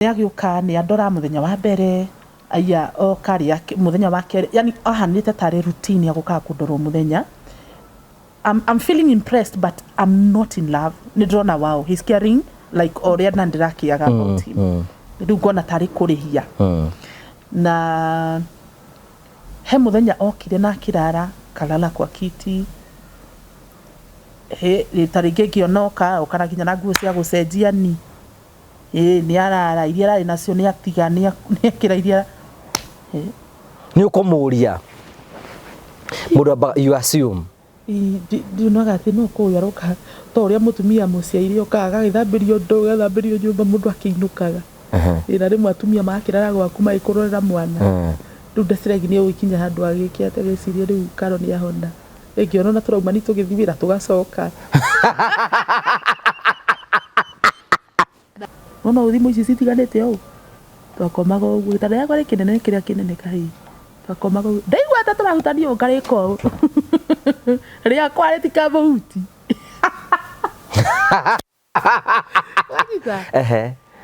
Yagiuka ni andora muthenya wa mbere aya o kari muthenya wa kere yani ahanite tare routine ya guka kundorwo muthenya. I'm feeling impressed but I'm not in love. Nidrona wow he's caring like oria na ndirakiaga about him. Ndu ngona tari kurihia. Na he muthenya okire na kirara kalala kwa kiti. He tarige kionoka okana kinya na nguo cia gucenjia ni. Ni arara iria ari nacio ni atiga ni akira iria ni ukumuria mudo you assume do no gati no ko yaroka to ria mutumia muciaire okaga githambirio ndo gathambirio nyumba mundu akiinukaga ina rimwe atumia makirara gwaku maikurorera mwana ndu ndesiregi ni ukinya handu agiki ategeciria riu karo ni ahona egiona na turauma ni tugithibira tugacoka no uthimo ici citiganite o twakomaga uguo itara yakwa ri kinene kiria kinene kai twakomaga ndaigua ta turahutania ngariko ria kwa ri tikabuti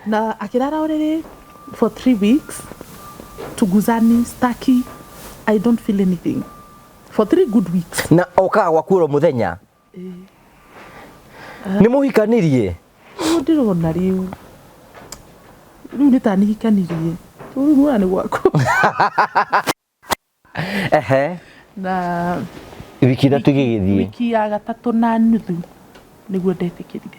na akirara orere for 3 weeks tuguzani staki I don't feel anything for 3 good weeks na okaga gwakuro muthenya ni muhikanirie ndirona riu riu nitanihikanirie riu mwana ni gwako na wiki da tugigithie wiki ya gatatu na nuthu niguo ndetikirire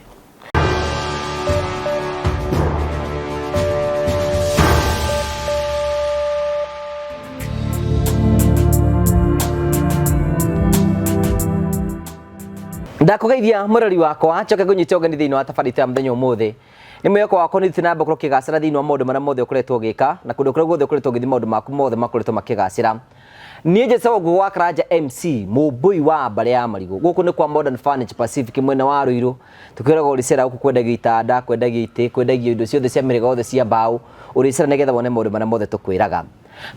ndakugeithia murori wakwa choke gunyita ogani thiini wa tabarita ya muthenya umuthi ni mweko wako ni tinamba kuro kigacira thiini wa maundu maria mothe ukoretwo gika na kundu kuria guothe ukoretwo githi maundu maku mothe makoretwo makigacira nie je sawa gwa Karaja MC mubui wa bare ya marigo guku ni kwa Modern Furniture Pacific mwena wa Ruiru tukiraga urisera guku kwendagia itanda kwendagia ite kwendagia indo ciothe cia mirigo othe cia mbao urisera nigetha wone maundu maria mothe tukwiraga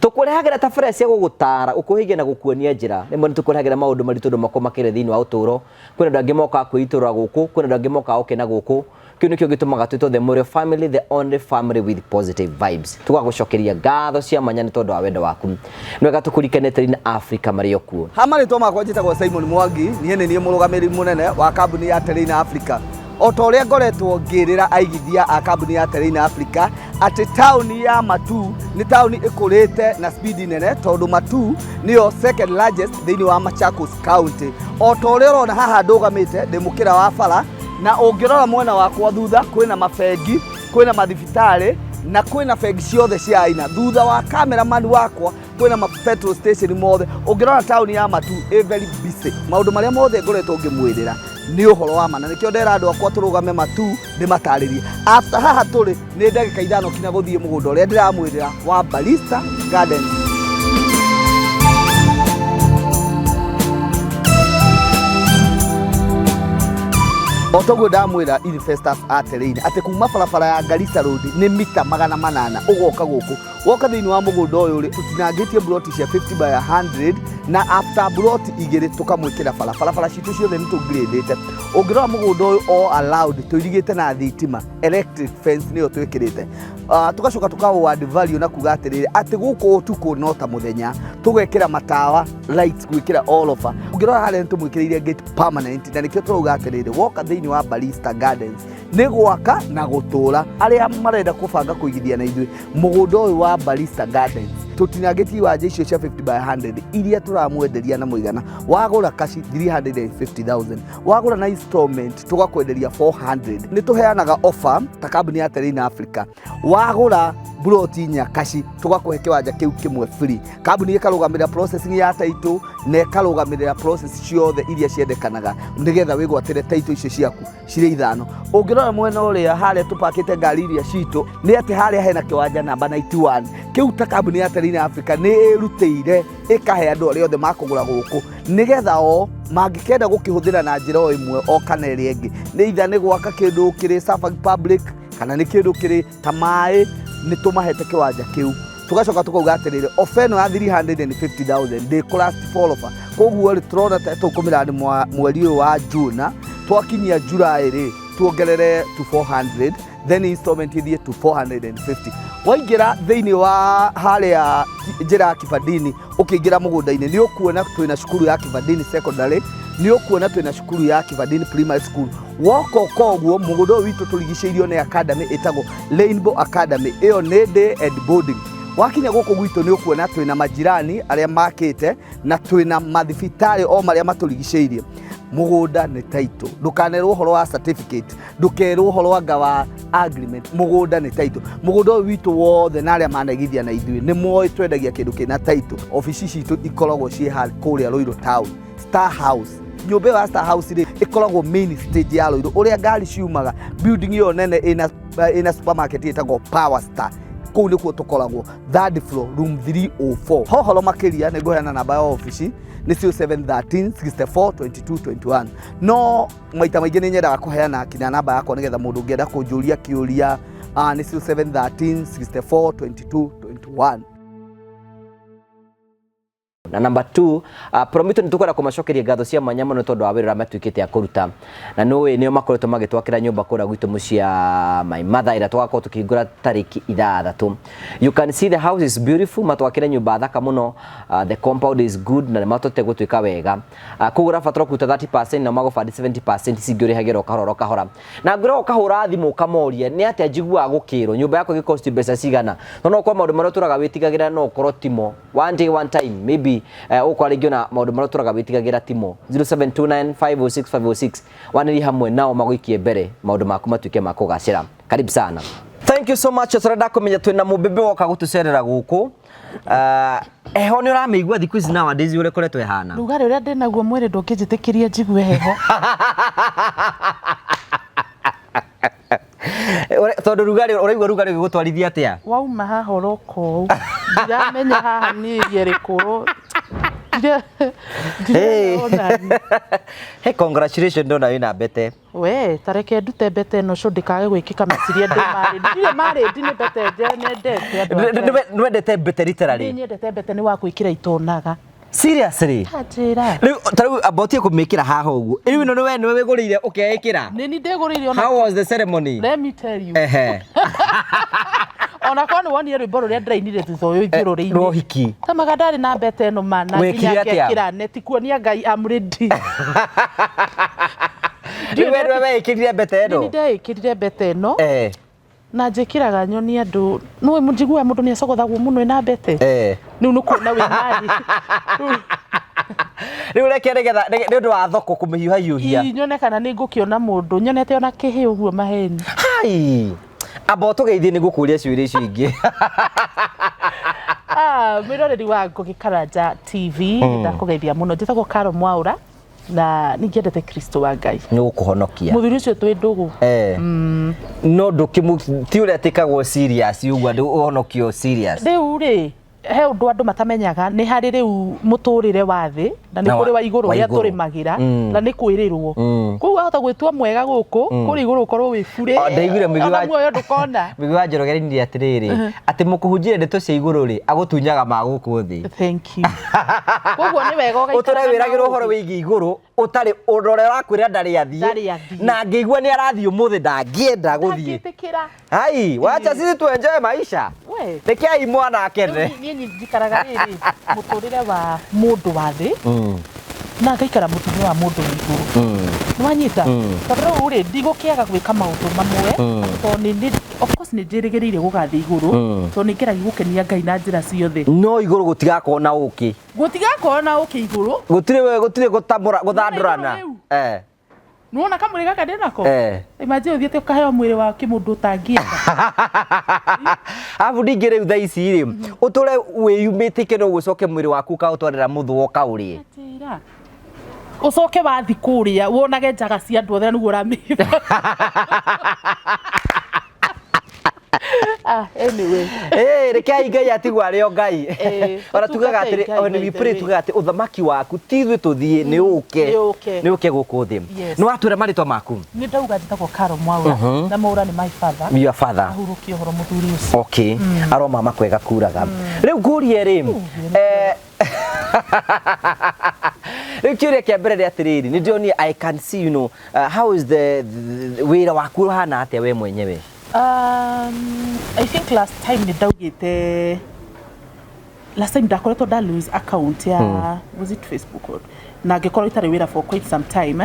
tukurehagira tabara cia gugutara ukuhigia na gukuonia njira nimwe nitukurehagira maundu maritu makomakire thiini wa uturo kwina ndangi moka kwitura guku kwina ndangi moka okena guku kino kyo gitumaga twito the Mwaura family, the only family with positive vibes. Tugagucokeria ngatho cia manya ni tondu wa wendo waku nwega tukurikanete na Africa mario kuo hamari to makwa njitagwo Simon Mwangi nie murugamiri munene wa kambuni ya Terrain Africa o ta uria ngoretwo ngirira aigithia a kambuni ya Terrain Africa ati town ya Matu ni town ikurite na speed nene tondu Matu niyo second largest thiini wa Machakos County o ta uria urona haha ndugamite ndi mukira wa bara na ungirora mwena wakwa thutha kwina mafengi kwina mathibitari na kwina fengi ciothe cia aina thutha wa cameraman wakwa kwina ma petrol station mothe ungirora town ya Matu very busy maundu maria mothe ngoretwo ngimwirira ni uhoro wa mana nikio ndera andu akwa turugame Matu ndi mataririe after haha turi ni ndagika 5 kinya guthie mugunda uria ndiramwirira wa Barista Gardens. Otogo ndamwira investors a Terrain ati kuma barabara ya Garissa Road ni mita 800 ugoka guku woka thiini wa mugunda uyu ri tutinangitie broti cia 50 by 100 na after broti igiri tukamwikira barabara citu ciothe ni tugradete ungirora mugunda uyu all allowed tuirigite na thitima electric fence niyo twikirite tugacoka tukawo add value na kuga atiriri ati guku utuku nota muthenya tugekira matawa lights gwikira all over ungirora hale tumwikiriire gate permanent na nikio turuga atiriri woka thiini wa Barista Gardens ni gwaka na gutura aria marenda kubanga kuigithia na ithui mugunda uyu wa Barista Gardens tutinageti wa icio cia 50 by 100 iria turamwenderia na muigana wagura kashi 350,000 wagura na installment tugakwenderia 400 ni tuheanaga offer ta kambuni ya Terrain Africa wagura broti nya kashi tugakuhe kiwanja kiu kimwe free kambuni ikarugamira processing ya title na ikarugamira process ciothe iria ciendekanaga nigetha wigwatire title icio ciaku cire 5 ungirora mwena uria haria tupakite ngari iria citu ni ati haria hena kiwanja namba 91 kiu ta kambuni ya Terrain Africa ni irutire ikahe andu aria othe makugura guku nigetha o mangikenda gukihuthira na njira o imwe o kana iri ingi ni itha ni gwaka kindu kiri Safari Public kana ni kindu kiri ta mai ni tumahete kiwanja kiu tugacoka tukauga atiriri ofeno ya 350,000 de class follower koguo ri turona ta tukumira ni mweri wa June twakinyia July ri tuongerere to 400 then installment ithie to 450. Waingira thiini wa haria njira ya Kibandini ukiingira mugunda-ini ni ukuona twina cukuru ya Kibandini secondary, ni ukuona twina cukuru ya Kibandini primary school. Woko koguo mugunda witu turigiceirio ni academy itagwo Rainbow Academy, iyo ni day and boarding. Wakinya guku gwitu ni ukuona twina majirani aria makite na twina mathibitari o maria maturigiceirie. Mugunda ni title, ndukanerwo horo wa certificate, ndukerwo horo wa gawa agreement. Mugunda ni title, mugunda witu wothe na aria managithia na ithui ni moyo twendagia kindu kina title. Ofisi citu ikoragwo cie hali kuria Ruiru town, Star House. Nyumba ya Star House ri ikoragwo main stage ya Ruiru uria ngari ciumaga, building iyo nene ina supermarket itagwo Power Star. Kuu ni kuo tukoragwo, third floor, room 304. Hohoro makiria ni ngoheana namba ya ofisi ni 0713 64 22 21. No maita maingi ni nyendaga kuheana kinya namba yakwa nigetha mundu ngienda kunjuria kiuria ni 0713 64 22 21. Na number 2, promito nitukwenda kumacokeria ngatho cia mwanya muno tondu wa wira matwikite akuruta na nowe nio makoretwo magitwakira nyumba kura gwitu mucia my mother ira twako tukingura tariki 6. You can see the house is beautiful, matwakira nyumba thaka muno, the compound is good na matote gutwika wega. Kugura fatro kuta 30% na mago fadi 70% siguri hagero kahora na ngura kahura thimu kamoria ni atia njigua gukiro nyumba yako gikosti beca cigana no kwa maundu maria turaga witigagira no korwo timo one day one time maybe ukwaringio na maundu maria turaga witigagira timo 0729506506 waniri hamwe nao maguikie mbere maundu maku matwike makugacira. Karibu sana. Thank you so much. Turenda kumenya twina mubebe woka gutucerera guku heho ni urameigua thiku ici nowadays ure koretwo ehana rugari uria ndinaguo mwiri ndungijitikiria njigue heho tondu rugari uraigua rugari gutwarithia atia wauma haha uroko ndiramenya haha ni yerikuru hey, congratulations ndona wina bete we tareke ndute bete no co ndikage gwikika meciria ndi mari ndi ni bete ndete nwendete bete literally ni ndete bete ni wa gwikira itonaga seriously hatira taru about you kumikira haha ugu riu no we niwe wigurire ukeikira ni ndigurire ona how was the ceremony let me tell you ona kwa ni woni rwimbo ruria ndirainire thutha iguru ri rohiki tamaga ndari na bete no mana nginya ngekira neti kuonia Ngai am ready ndiwe ikirire bete no ndikirire bete no na njikiraga nyoni andu no munjigua mundu ni acogothagwo muno ina bete niu nukuona wi mari riu reke nigetha ni undu wa thoko kumihiuhiuhia nyonekana ni ngukiona mundu nyonete ona kihi uguo maheni hai abo tugeithie ni ngukuria ciuria icio ingi miroreri wa Ngũgĩkaranja TV ndakugeithia muno njitagwo Karo Mwaura na ningiendete Kristo wa Ngai ni gukuhonokia muthuri ucio twi ndugu no ti uria tikagwo serious uguo ndu uhonokio serious riu ri he undu andu matamenyaga ni hari riu muturire wa thi na ni kuri wa iguru ria turimagira na ni kwirirwo koguo ahota gwitua mwega guku kuri iguru korwo wi bure ndaiguire muoyo ndukona migwa njorogeri ndi atiriri ati mukuhunjire ndeto cia iguru ri agutunyaga maguku thi thank you koguo ni wega ugaikara wiragirwo horo wigi iguru utari urore wakwira ndari athie na ngigua ni arathie umuthi ndangienda guthie hai wacha sisi tuenjoy maisha we rekai mwana akene ni njikaraga riri muturire wa mundu wa thi na ngaikara muturire wa mundu iguru nwanyita tondu uri ndigukiaga gwika maundu mamwe tondu of course ni njirigirire gugathi iguru tondu ni ngeragi gukenia Ngai na njira ciothe no iguru gutigakorwo na uki iguru gutire guthandurana nuona kamwiri gaka ndinako imagine uthiete ukaheo mwiri wa kimundu utangienda abu ndingire utha ici ri uture wiyumitike no gucoke mwiri waku ka utwarira muthu woka uri ucoke wathi kuria wonage njaga cia andu othe niguo uramiva anyway rekai Ngai atigwa ario Ngai ora tugaga atiri oni wipre tugaga ati uthamaki waku tithwe tuthie ni uke guku thi ni watwira maritwa maku ni ndauga njitagwo Karo Mwaura na Mwaura ni my father your father ahurukio horo muthuri ucio okay aroma makwega kuraga riu ngurie ri riu kiuria kia mbere ri atiriri ni ndioni I can see how is the wira waku hana atia we mwenyewe I think last time ndakoretwo da lose account ya was it Facebook na ngikorwo itari wira for quite some time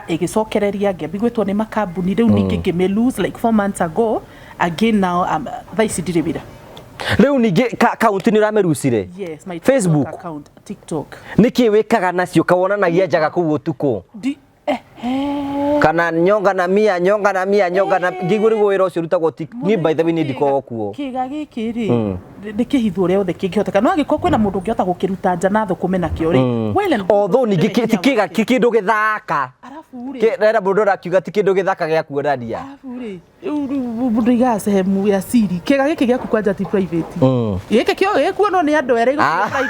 ngicokereria ngiambigwitwo ni makambuni riu ningi ngime lose like 4 months ago again now thaici ndire wira riu ningi account ni uramerusire yes my Facebook account TikTok niki wikaga nacio kawonanagia njaga kuu utuko kana nyonga na mia ngiguri gwira ucio rutagwo ni by the way ni ndiko kuo kiga gikiri ndikihithwo rio the kingihoteka no agiko kwina mundu ngihota gukiruta nja na thukume na kio ri although ni kiga kindu githaka arafu ri rera mundu rakiuga ti kindu githaka gya kuoraria arafu ri bundiga sehemu ya siri kiga giki gyaku kwanja ti private giki kio gikuo ni andu eri privacy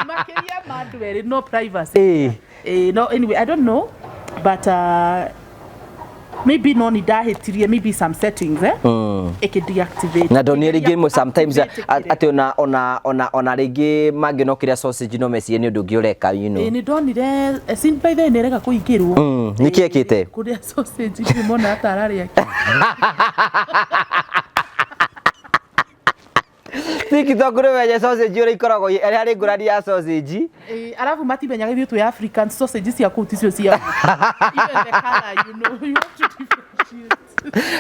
makiria mandu eri no privacy no anyway I don't know but maybe no ni dahetirie maybe some settings eke deactivate na donieri game sometimes ati ona rigi manginokiria sausage no mesi ni undu ngiureka you know ni donire sin by the nereka kuingirwo niki ekite kuria sausage ni mona atarari yake tikitokure weje sausage uri ikoragwo ari ari ngurani ya sausage arafu matimenyaga ithu tu African sausage cia kuticio cia even the color you know you have to differentiate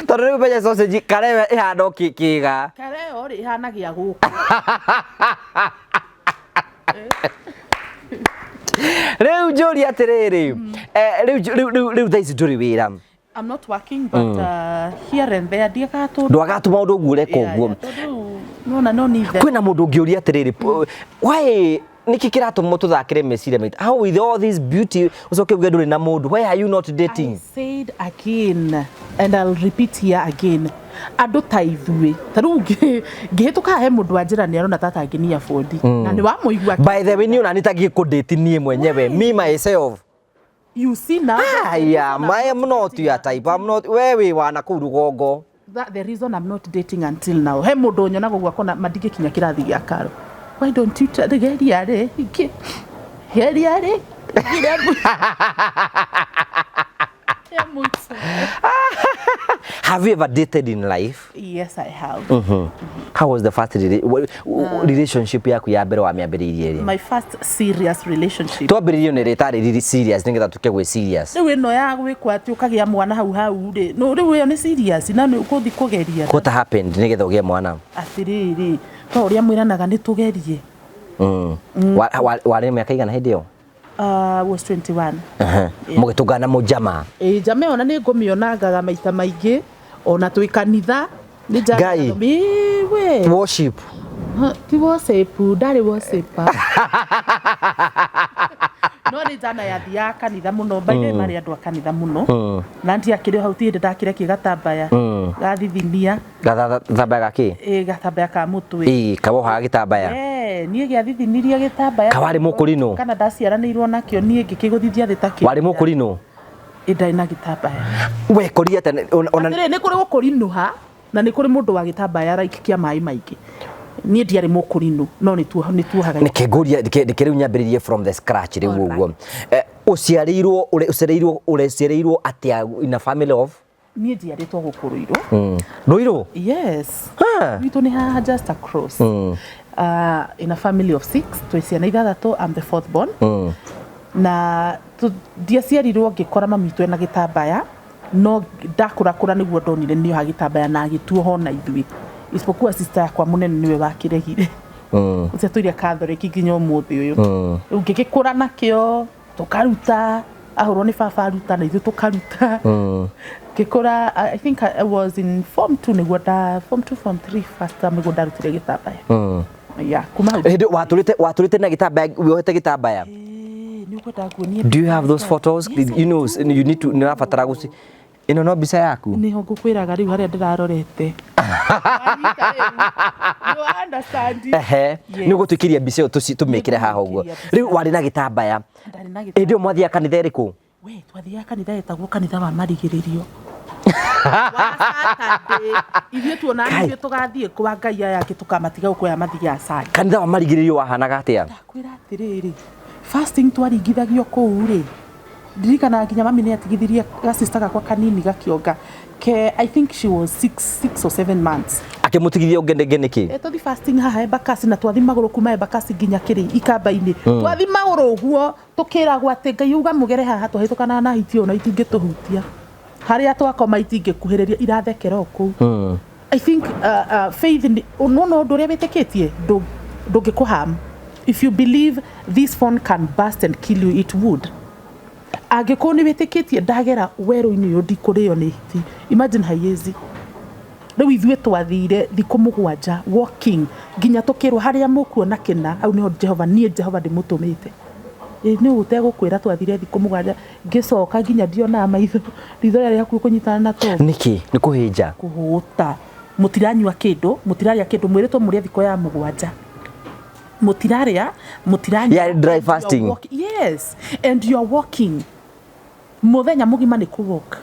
tondu weje sausage karewe ihana kiga karewe ri ihana gia guku riu njuri atiriri riu thaici nduri wira I'm not working but here and there ndiagatu ndwagatuma undu ngure koguo no need that kwina mundu ngiuria atiriri why niki kiratuma tuthakire meciria maitu how with all this beauty ucoke uge nduri na mundu why are you not dating I said again and I'll repeat here again andu ta ithuĩ taru ngihituka he mundu anjira ni arona tata nginia bodi na ni wa muigua by the way ni ona nitagi kudate nie mwenyewe me myself you see now yeah I am not your type I'm not wewe wana kuu rugongo that the reason I'm not dating until now he mundu nyona gugwa kona madige kinya kirathi gya karo why don't you try to get here here have you ever dated in life yes I have how was the first relationship yaku ya mbere wa miambiririe ri my first serious relationship twambiririe ni ritari serious ningetha tukegwe serious riu ino ya gwikwa ati ukagia mwana hau ri no riu iyo ni serious na ni ukuthi kugeria what happened nigetha ugie mwana atiriri to uria mwiranaga ni tugerie wari miaka igana hindi yo was 21 mugitungana mujama jama ona ni ngumionagaga maita maingi ona twi kanitha ni jaga we worship ti worship ndari worship no ni jana ya thia kanitha muno baile mari andu kanitha muno na ndi akiri hau ti ndakire kigatambaya gathithinia gathambaya gaki gathambaya ka mutwe kaboha gitambaya nie giathithinirie gitambaya kawari mukurino kana ndaciaranirwo nakio nie ngikiguthithia thita ki wari mukurino ndai na gitambaya we koria tene ona ni kuri gukurinuha na ni kuri mundu wa gitambaya like kia mai maingi nie ndiari mukurino no ni tuhaga nikenguria ndikiriu nyambiririe from the scratch riu uguo uciareirwo atia in a family of nie ndiaritwo gukuruirwo ruiro yes witu ni haha just across in a family of 6 twiciana ithathatu I'm the fourth born na ndiaciarirwo ngikora mamitu ena gitambaya no ndakurakura niguo ndonire niyo hagitambaya na agituo na ithui isipokuwa sister yakwa munene niwe wakiregire ucia tuiria Catholic nginya umuthi uyu ngigikura nakio tukaruta ahurwo ni baba aruta na ithu tukaruta ngikura I think I was in form 2 niguo form 2 form 3 first time niguo ndarutire gitambaya yeah kuma waturite na gitambaya wohete gitambaya do you have those photos you know you need to nirabatara guci ino no bisa yaku ni ho ngukwiraga riu haria ndirarorete you understand ni gutukiria bisa yo tumikire haha uguo riu wari na gitambaya ndio mwathia kanitha iriku we twathia kanitha etagwo kanitha wa marigiririo ithuĩ tuona ithuĩ tũgathiĩ kwa Ngai aya angĩ tukamatiga gũkũya mathiga cai kanitha wa marigiririo wahanaga atia ndakwĩra atĩrĩrĩ fasting twaringithagio kũu rĩ Dirikana nginya mami nĩ atigithirie sister gakwa kanini gakionga ke I think she was 6 or 7 months akimutigithia ngende niki tuthi fasting haha Embakasi na twathi maguru kuma Embakasi nginya kiri ikamba-ini twathi maguru uguo tukiragwo ati Ngai uga mugere haha tuhitũkana na hitio na itingĩtũhutia haria twakoma itingĩkuhĩrĩria irathekera kuu I think faith no ndũrĩa wĩtĩkĩtie ndũngĩkũham. If you believe this phone can burst and kill you, it would. Angĩkorwo nĩ wĩtĩkĩtie ndagera werũ-inĩ ũyũ ndikũrĩo nĩ hiti. Imagine haiezi. Rĩu ithuĩ twathire thikũ mũgwanja walking nginya tũkĩrwo harĩa mũkuona kĩna au nĩho Jehova ndĩmũtũmĩte. Nĩ ũtegũkwĩra twathire thikũ mũgwanja ngĩcoka nginya ndionaga maitho ritho rĩarĩ hakuhĩ kũnyitana na to. Nĩkĩ nĩ kũhĩnja Kũhũta mũtiranyua kĩndũ mũtirarĩa kĩndũ mwĩrĩtwo mũrĩa thikũ ya mũgwanja. Mutiranya yeah, dry fasting. Yes, and you are walking. Muthenya mugima ni kuwalk.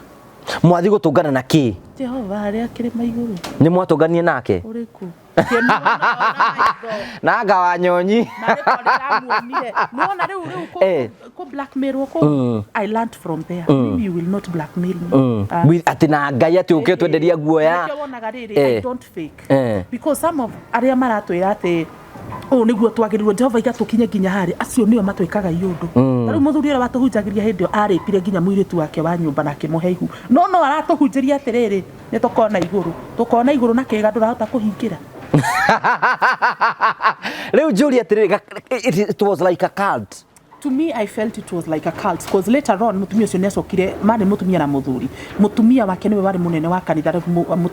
Mwathi gutungana na ki? Jehova aria kirima iguru. Ni mwatunganie nake? Uriku. Na anga wa nyonyi. No na riu ko blackmail ko I learned from there. Maybe you will not blackmail me. Ati na Ngai ati uke twenderia guoya. I don't fake. Because some of aria maratwira ati niguo twagirirwo Jehova igatukinye nginya hari acio nio matwikaga iundu riu muthuri ura watuhunjagiria hindi aripire nginya muiritu wake wa nyumba na kimuheihu no aratuhunjiria atiriri ni tukona iguru na kiga ndurahota kuhingira riu njuri atiriri it was like a cult. To me I felt it was like a cult because later on mutumia ucio niacokire mari mutumia na muthuri mutumia wake niwe wari munene wa kanitha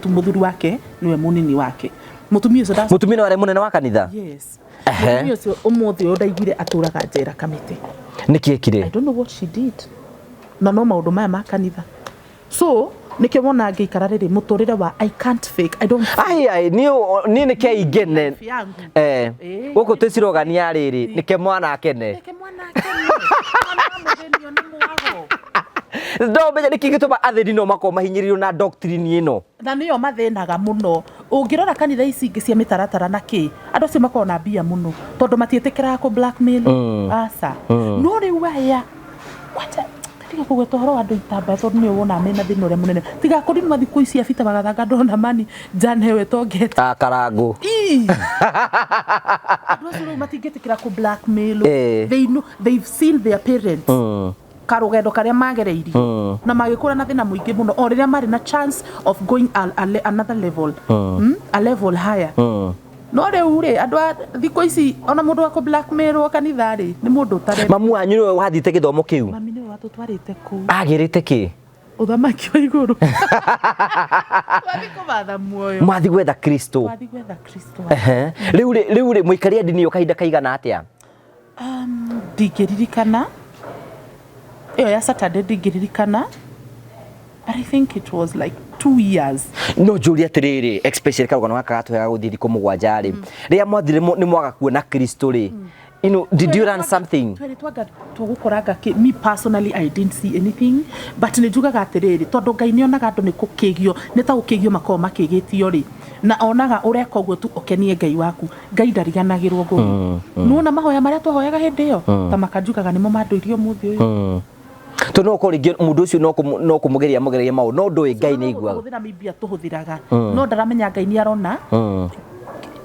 muthuri wake niwe munini wake mutumia wari munene wa kanitha. Yes. Mutumia ucio umuthi ndaigire aturaga njera kamite. Niki ekire? I don't know what she did. No maundu maya ma kanitha. So nikibona ngĩikara rĩrĩ mũtũrĩre wa I can't fake. I don't fake. Ai ni nike igene guku twicirogania rĩrĩ nike mwana akene. Nike mwana akene. Mwana mũgenio nĩ mwago. Ndo menya niki gituma atheri no mako mahinyiririo na doctrine ino. Na niyo mathĩnaga muno. Ũngĩrora kanitha ici ingĩ cia mĩtaratara na kĩ andũ acio makoragwo na mbia muno tondũ matiĩtĩkĩraga kũ blackmail asa no rĩu aya wacha tiga kũgweta ũhoro wa andũ itamba tondũ nĩwe wona mena thĩna ũrĩa mũnene tiga kũrima thikũ ici abita magathanga ndona mani janewe tongeta karangu andũ acio matingĩtĩkĩra kũ blackmail they've seen their parents karugendo karia magereirio na magikura na thina muingi muno o riria mari na chance of going another level a level higher no riu ri andu thiko ici ona mundu wako blackmail wa kanitha ri ni mundu utare mamu anyu niwe wathite githomo kiu mami niwe watutwarite ku agirite ki uthamaki wa iguru wathiko batha muoyo mwathi gwetha Kristo riu muikaria ndini yo kahinda kaigana atia ndigiririkana iyo ya Saturday ndigiririkana I think it was like 2 years. No Julia tiriri especially karugano gaka gatwega guthii thiko mugwanja ri ria mwathire ni mwaga kuona Kristo ri you know did you learn something tugukoranga me personally I didn't see anything but nijugaga atiriri tondu Ngai nionaga andu ni kukigio ni ta ukigio makao makigitio ri na onaga ureka uguo tu okenie Ngai waku Ngai ndariganagirwo nguru nuona mahoya maria twahoyaga hindi yo ta makanjugaga nimo manduirio muthi uyu to no kuri mundu ucio no kumugeria mau no ndui Ngai ni igua guthira mibia tuhuthiraga no ndaramenya Ngai ni arona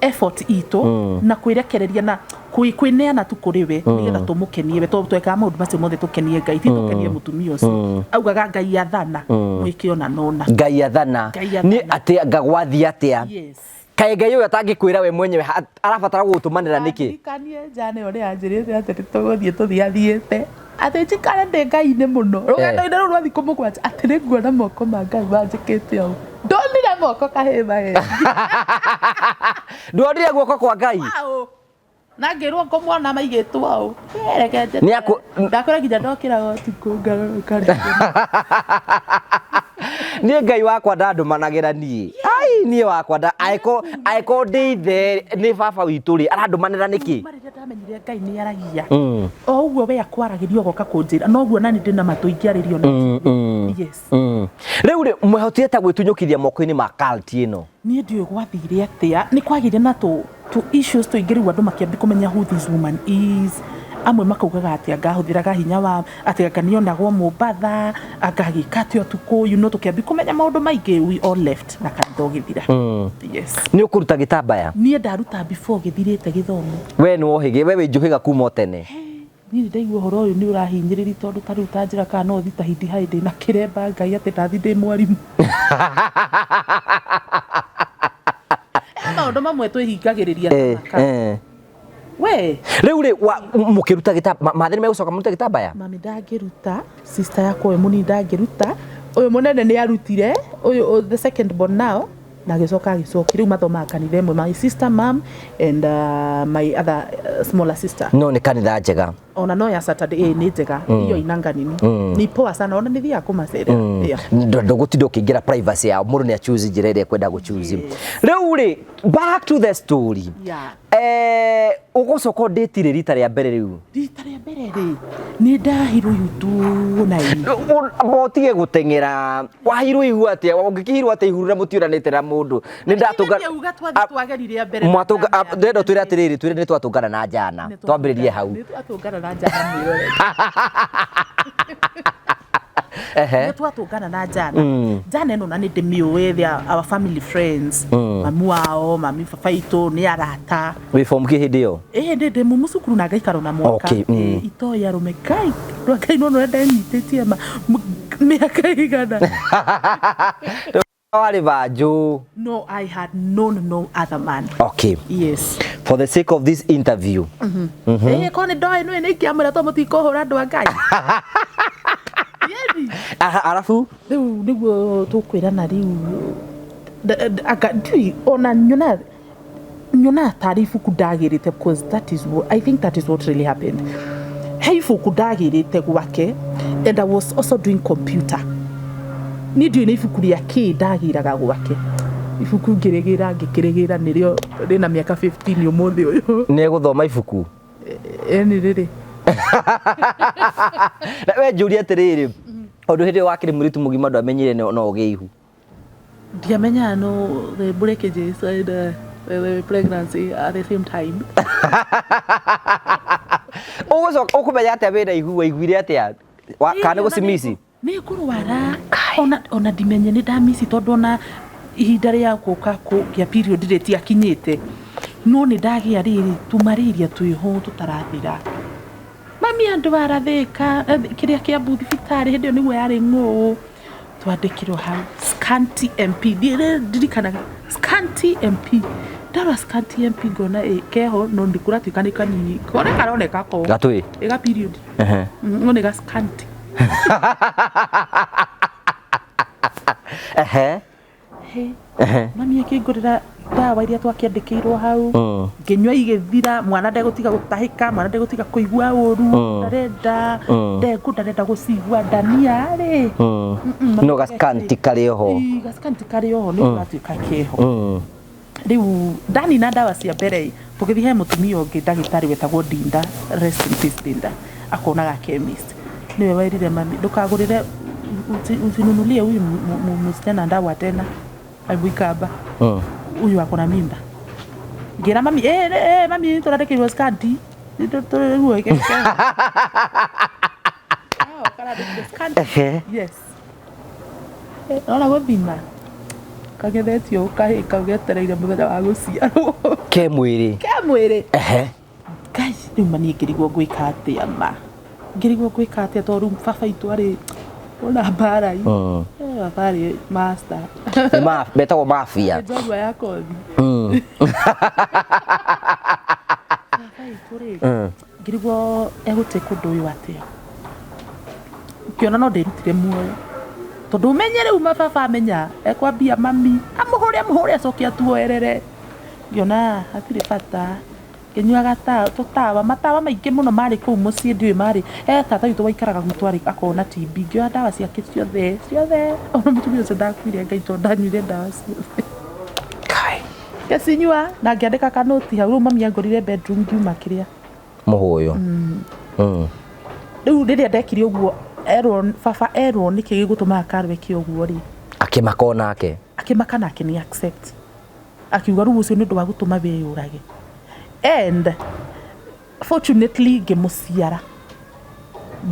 effort ito na kwirekereria na kwineana tu kuri we nigetha tumukenie we tweka maundu macio mothe tukenie Ngai ti tukenie mutumia ucio augaga Ngai athana mwikio na nona Ngai athana ni ati ngagwathi atia yes kai Ngai uyu atangikwira we mwenyewe arabatara gutumanira niki kanie jane ore anjirite ati tuguthie tuthiathiete ati njikare ndi Ngai-ini muno rugendo-ini ruru rwathi kumugwanja ati niguona moko ma Ngai manjikite au ndonire moko kahima ndonire guoko kwa Ngai na ngirwo ngomwona maigitwo au erekeje ndakora nginya ndokira gotiku ngarukari ni Ngai wakwa ndandumanagira ni ai ni wakwa nda aiko ndithe ni baba witu ri arandumanira niki marire ndamenyire Ngai ni aragia o uguo we akwaragirio goka kunjira no uguo nani ndina matu ingiaririo na yes riu ri mwehotete gwitunyukithia moko-ini ma cult ino ni ndio gwathire atia ni kwagire na tu issues to igiriwa andu makiambi kumenya who this woman is amwe makaugaga ati angahuthiraga hinya wa ati anganionagwo Mombatha angagika ati utuku tukiambi kumenya maundu maingi we all left na kanitha ugithira. Yes. Ni ukuruta gitambaya? Nie ndaruta before githirite githomo. We no hige we njuhiga kuma tene. Ni ndaigua horo uyu ni urahinyiriri tondu ta riu tanjira kana no thita hindi haindi na kiremba ngai ati ndathi ndi mwarimu. Maundu mamwe twihingagiriria na we riu ri mukiruta gitambaya mathiri megucoka muruta gitambaya? Mami ndangiruta, sister yakwa we muni ndangiruta, uyu munene ni arutire, uyu the second born now na gicoka riu mathomaga kanitha imwe, my sister mom and my other smaller sister. No ni kanitha njega ona no ya Saturday ni njega iyo inanga nini ni poa sana ona ni thia kumacerera ndogutindo ukiingira privacy ya mundu ni a choose njira iria kwenda gu choose. Riu ri back to the story. Ugucoka nditire rita ria mbere riu? Rita ria mbere ri ni ndahirwo yutu na motige gutengera wahirwo ihu atia ungikihirwo atia ihurura mutiuranite na mundu ni ndatunga twagerire mbere mwatunga ndendo twire atiriri twire ni twatungana na njana twambiririe hau twatungana na njana mwirore Nä twatångana na njana njana ä no na nä ndä mä å ä our family friends mamu wao mami baba itå nä arata wä form kä hä ndä ä yo ndä ndä må cukuru na ngaikaro na mwaka itoya Arume ngai ngai no no ndanyitä tie mä aka igana wari banju? No, I had known no other man. Okay. Yes. For the sake of this interview. Kone ndoe nwe nä kä amwä ra to må tikå hå ra andå a ngai arabu rä u nä guo tå kwä rana rä u ona nyona tarä ibuku ndagä rä te because I think that is what really happened. He ibuku ndagä rä te gwake and I was also doing computer. Nä ndiå nä ibuku rä a kä ndagä raga gwake ibuku ngä rä gä ra ngä kä rä gä ra nä rä o rä na mä aka 15 å må thä å yå nä gå thoma ibuku nä rä rä we njå ria atä rä rä å ndå hä ndä wakä rä må ritu må gima ndå amenyire no å gä ihu ndiamenyaga no the breakages and the pregnancy at the same time. å kå menya atä a wä na ihu waiguire atä a kana gå cimisi nä ngå rwara ona ndimenye nä ndamisi tondå ona ihinda rä a gå ka gä a period rä tiakinyä te no nä ndagä a rä rä tumarä twä hå tå tarathira mami andå arathä ka kä rä a kä ambu thibitarä hä ndä ä yo nä guo yarä ngå twandä kä rwo hau scanty MP ndirikanaga scanty MP ndarwa scanty MP ngona keho no ndä kå ratuä ka nä kanini kone karoneka ko gatwä ä period no nä ga scanty mami akĩngũrĩra ndawa iria twakiandĩkĩirwo hau ngĩnyua igĩthira mwana ndegũtiga gũtahĩka mwana ndegũtiga kũigua ũru ndarenda ndarenda gũcigua ndania rĩ no gaskanti karĩ oho nĩ gatuĩka kĩho rĩu ndanina ndawa cia mbere tũgĩthiĩ he mũtumia ũngĩ ndagĩtarĩ wetagwo Dinda, rest in peace Dinda, akonaga chemist niwe wairire mami ndukagurire usinunulie huyu msichana ndawa tena aibukaba huyu akona mimba ngira mami mami turarekerwa skadi turuweke kana skadi yes ona gothima kagethetio ukahika ugetereire muthenya wa guciarwo ke mwiri guys rĩu mani ngĩrigwo gwĩka atĩa ma ngĩrigwo gwĩka atĩa tondũ rĩu baba itũ arĩ ona mbarai bari master betagwo mafia njorua ya kothi baba itũ rĩ ngĩrigwo egũte kũndũ ũyũ atĩa ngĩona no ndĩrutire muoyo tondũ ũmenye rĩu mababa amenya ekwambia mami amũhũre acoke atuoerere ngĩona hatirĩ bata ngĩnyuaga tũtawa matawa maingĩ mũno marĩ kũu mũciĩ ndiũĩ marĩ tata witũ waikaraga gwitũ arĩ akona TB ngĩoya ndawa ciake ciothe ona mũtumia ũcio ndakuire ngai tondũ ndanyuire ndawa ciothe ngĩcinyua na ngĩandĩka kanũti hau rĩu mami angorire bedroom ngiuma kĩrĩa mũhũyũ rĩu rĩrĩa ndekire ũguo baba erwo nĩkĩ gĩgũtũmaga karweke ũguo rĩ akĩmaka nake akĩmaka nake nĩ accept akiuga rĩu ũcio nĩ ũndũ wa gũtũma wĩyũrage and fortunately ngimuciara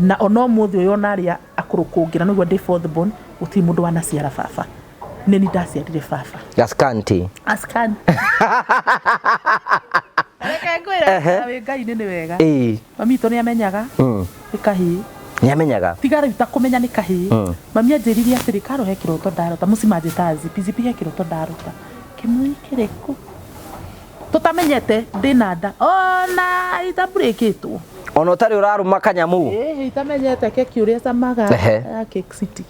na ono muthi uyo naria akurukungira niguo ndi fourth born uti mundu wanaciara baba nini ndaciarire baba gaskanti reke ngwira we ngai nini wega mami to ni amenyaga ikahi ni amenyaga tigara itakumenya ni kahi mami anjiriria atiri karo he kiroto ndarota musimaje tazi pizipi he kiroto ndarota kimwikiriku tutamenyete ndinada ona itabreketwo ona utari uraruma kanyamu itamenyete keki uria samaga ya cake city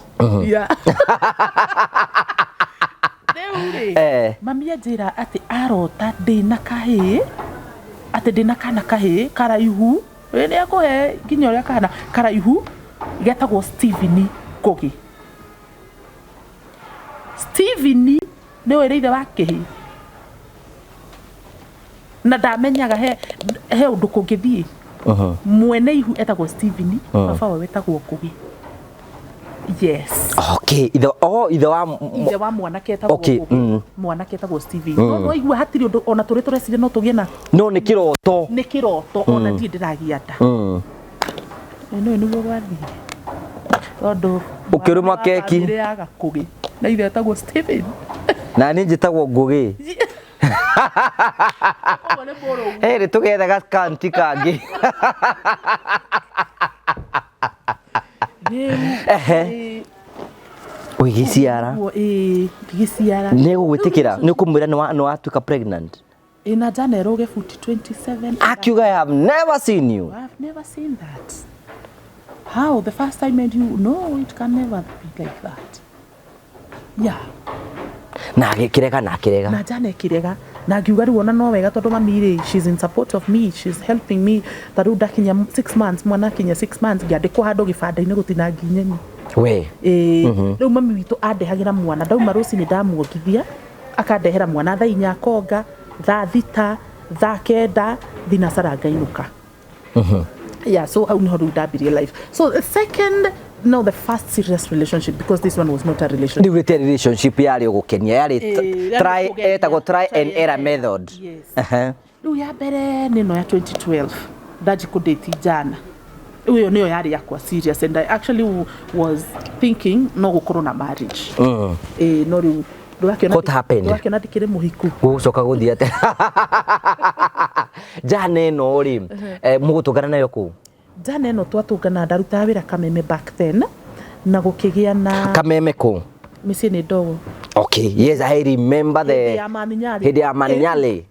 ya mami anjira ati arota ndina kahi ati ndina kana kahi karaihu ni akuhe nginya uria kana karaihu getagwo Steven Kogi. Steven ni we ithe wa kihi na ndamenyaga he undu kungithii mwene ihu etagwo Steven baba we wetagwo Kogi. Yes. Okay, ithe wa mwanake etagwo Kogi. Mwanake etagwo Steven. No igua hatiri undu ona turi turecire no tugie na no ni kiroto ona ndi ndiragia nda no niguo gwathire tondu ukiruma keki ile yaga Kogi na ithe etagwo Steven na ni njitagwo Ngugi ri tugetha gaskanti kangi Wigiciara ni gugwitikira ni kumwira ni watuika pregnant ina jana eroge futi 27 akiuga I have never seen you. I have never seen that. How the first time I met you? No, it can never be like that. Yeah. Na kirega na jana kirega na giuga riwona no wega tondu mami she's in support of me, she's helping me taru dakinya 6 months mwana kinya 6 months giandikwa hando gibanda-ini gutina nginyeni we riu mami witu andehagira mwana ndauma ruci ni ndamuongithia akandehera mwana thaa 4 akonga thaa 6 thaa 9 thinacara ngainuka yeah, so how do you life. So the second, no, the first serious relationship, because this one was not a relationship. The relationship yari ogukenia yari try and error method. Yes. Riu ya mbere nino ya 2012 ndaji kudate jana. Uyo niyo yari yakwa serious, and I actually was thinking no gukorwo na marriage. No riu what happened? Wakiona ndikire muhiku. Gucoka guthia ate. Jana no ri mugutungana nayo ku. Jana no twatungana ndaruta wira Kameme back then na gukigia na Kameme ku. Misi ni dogo. Okay, yes, I remember the hedi ya Maninyale.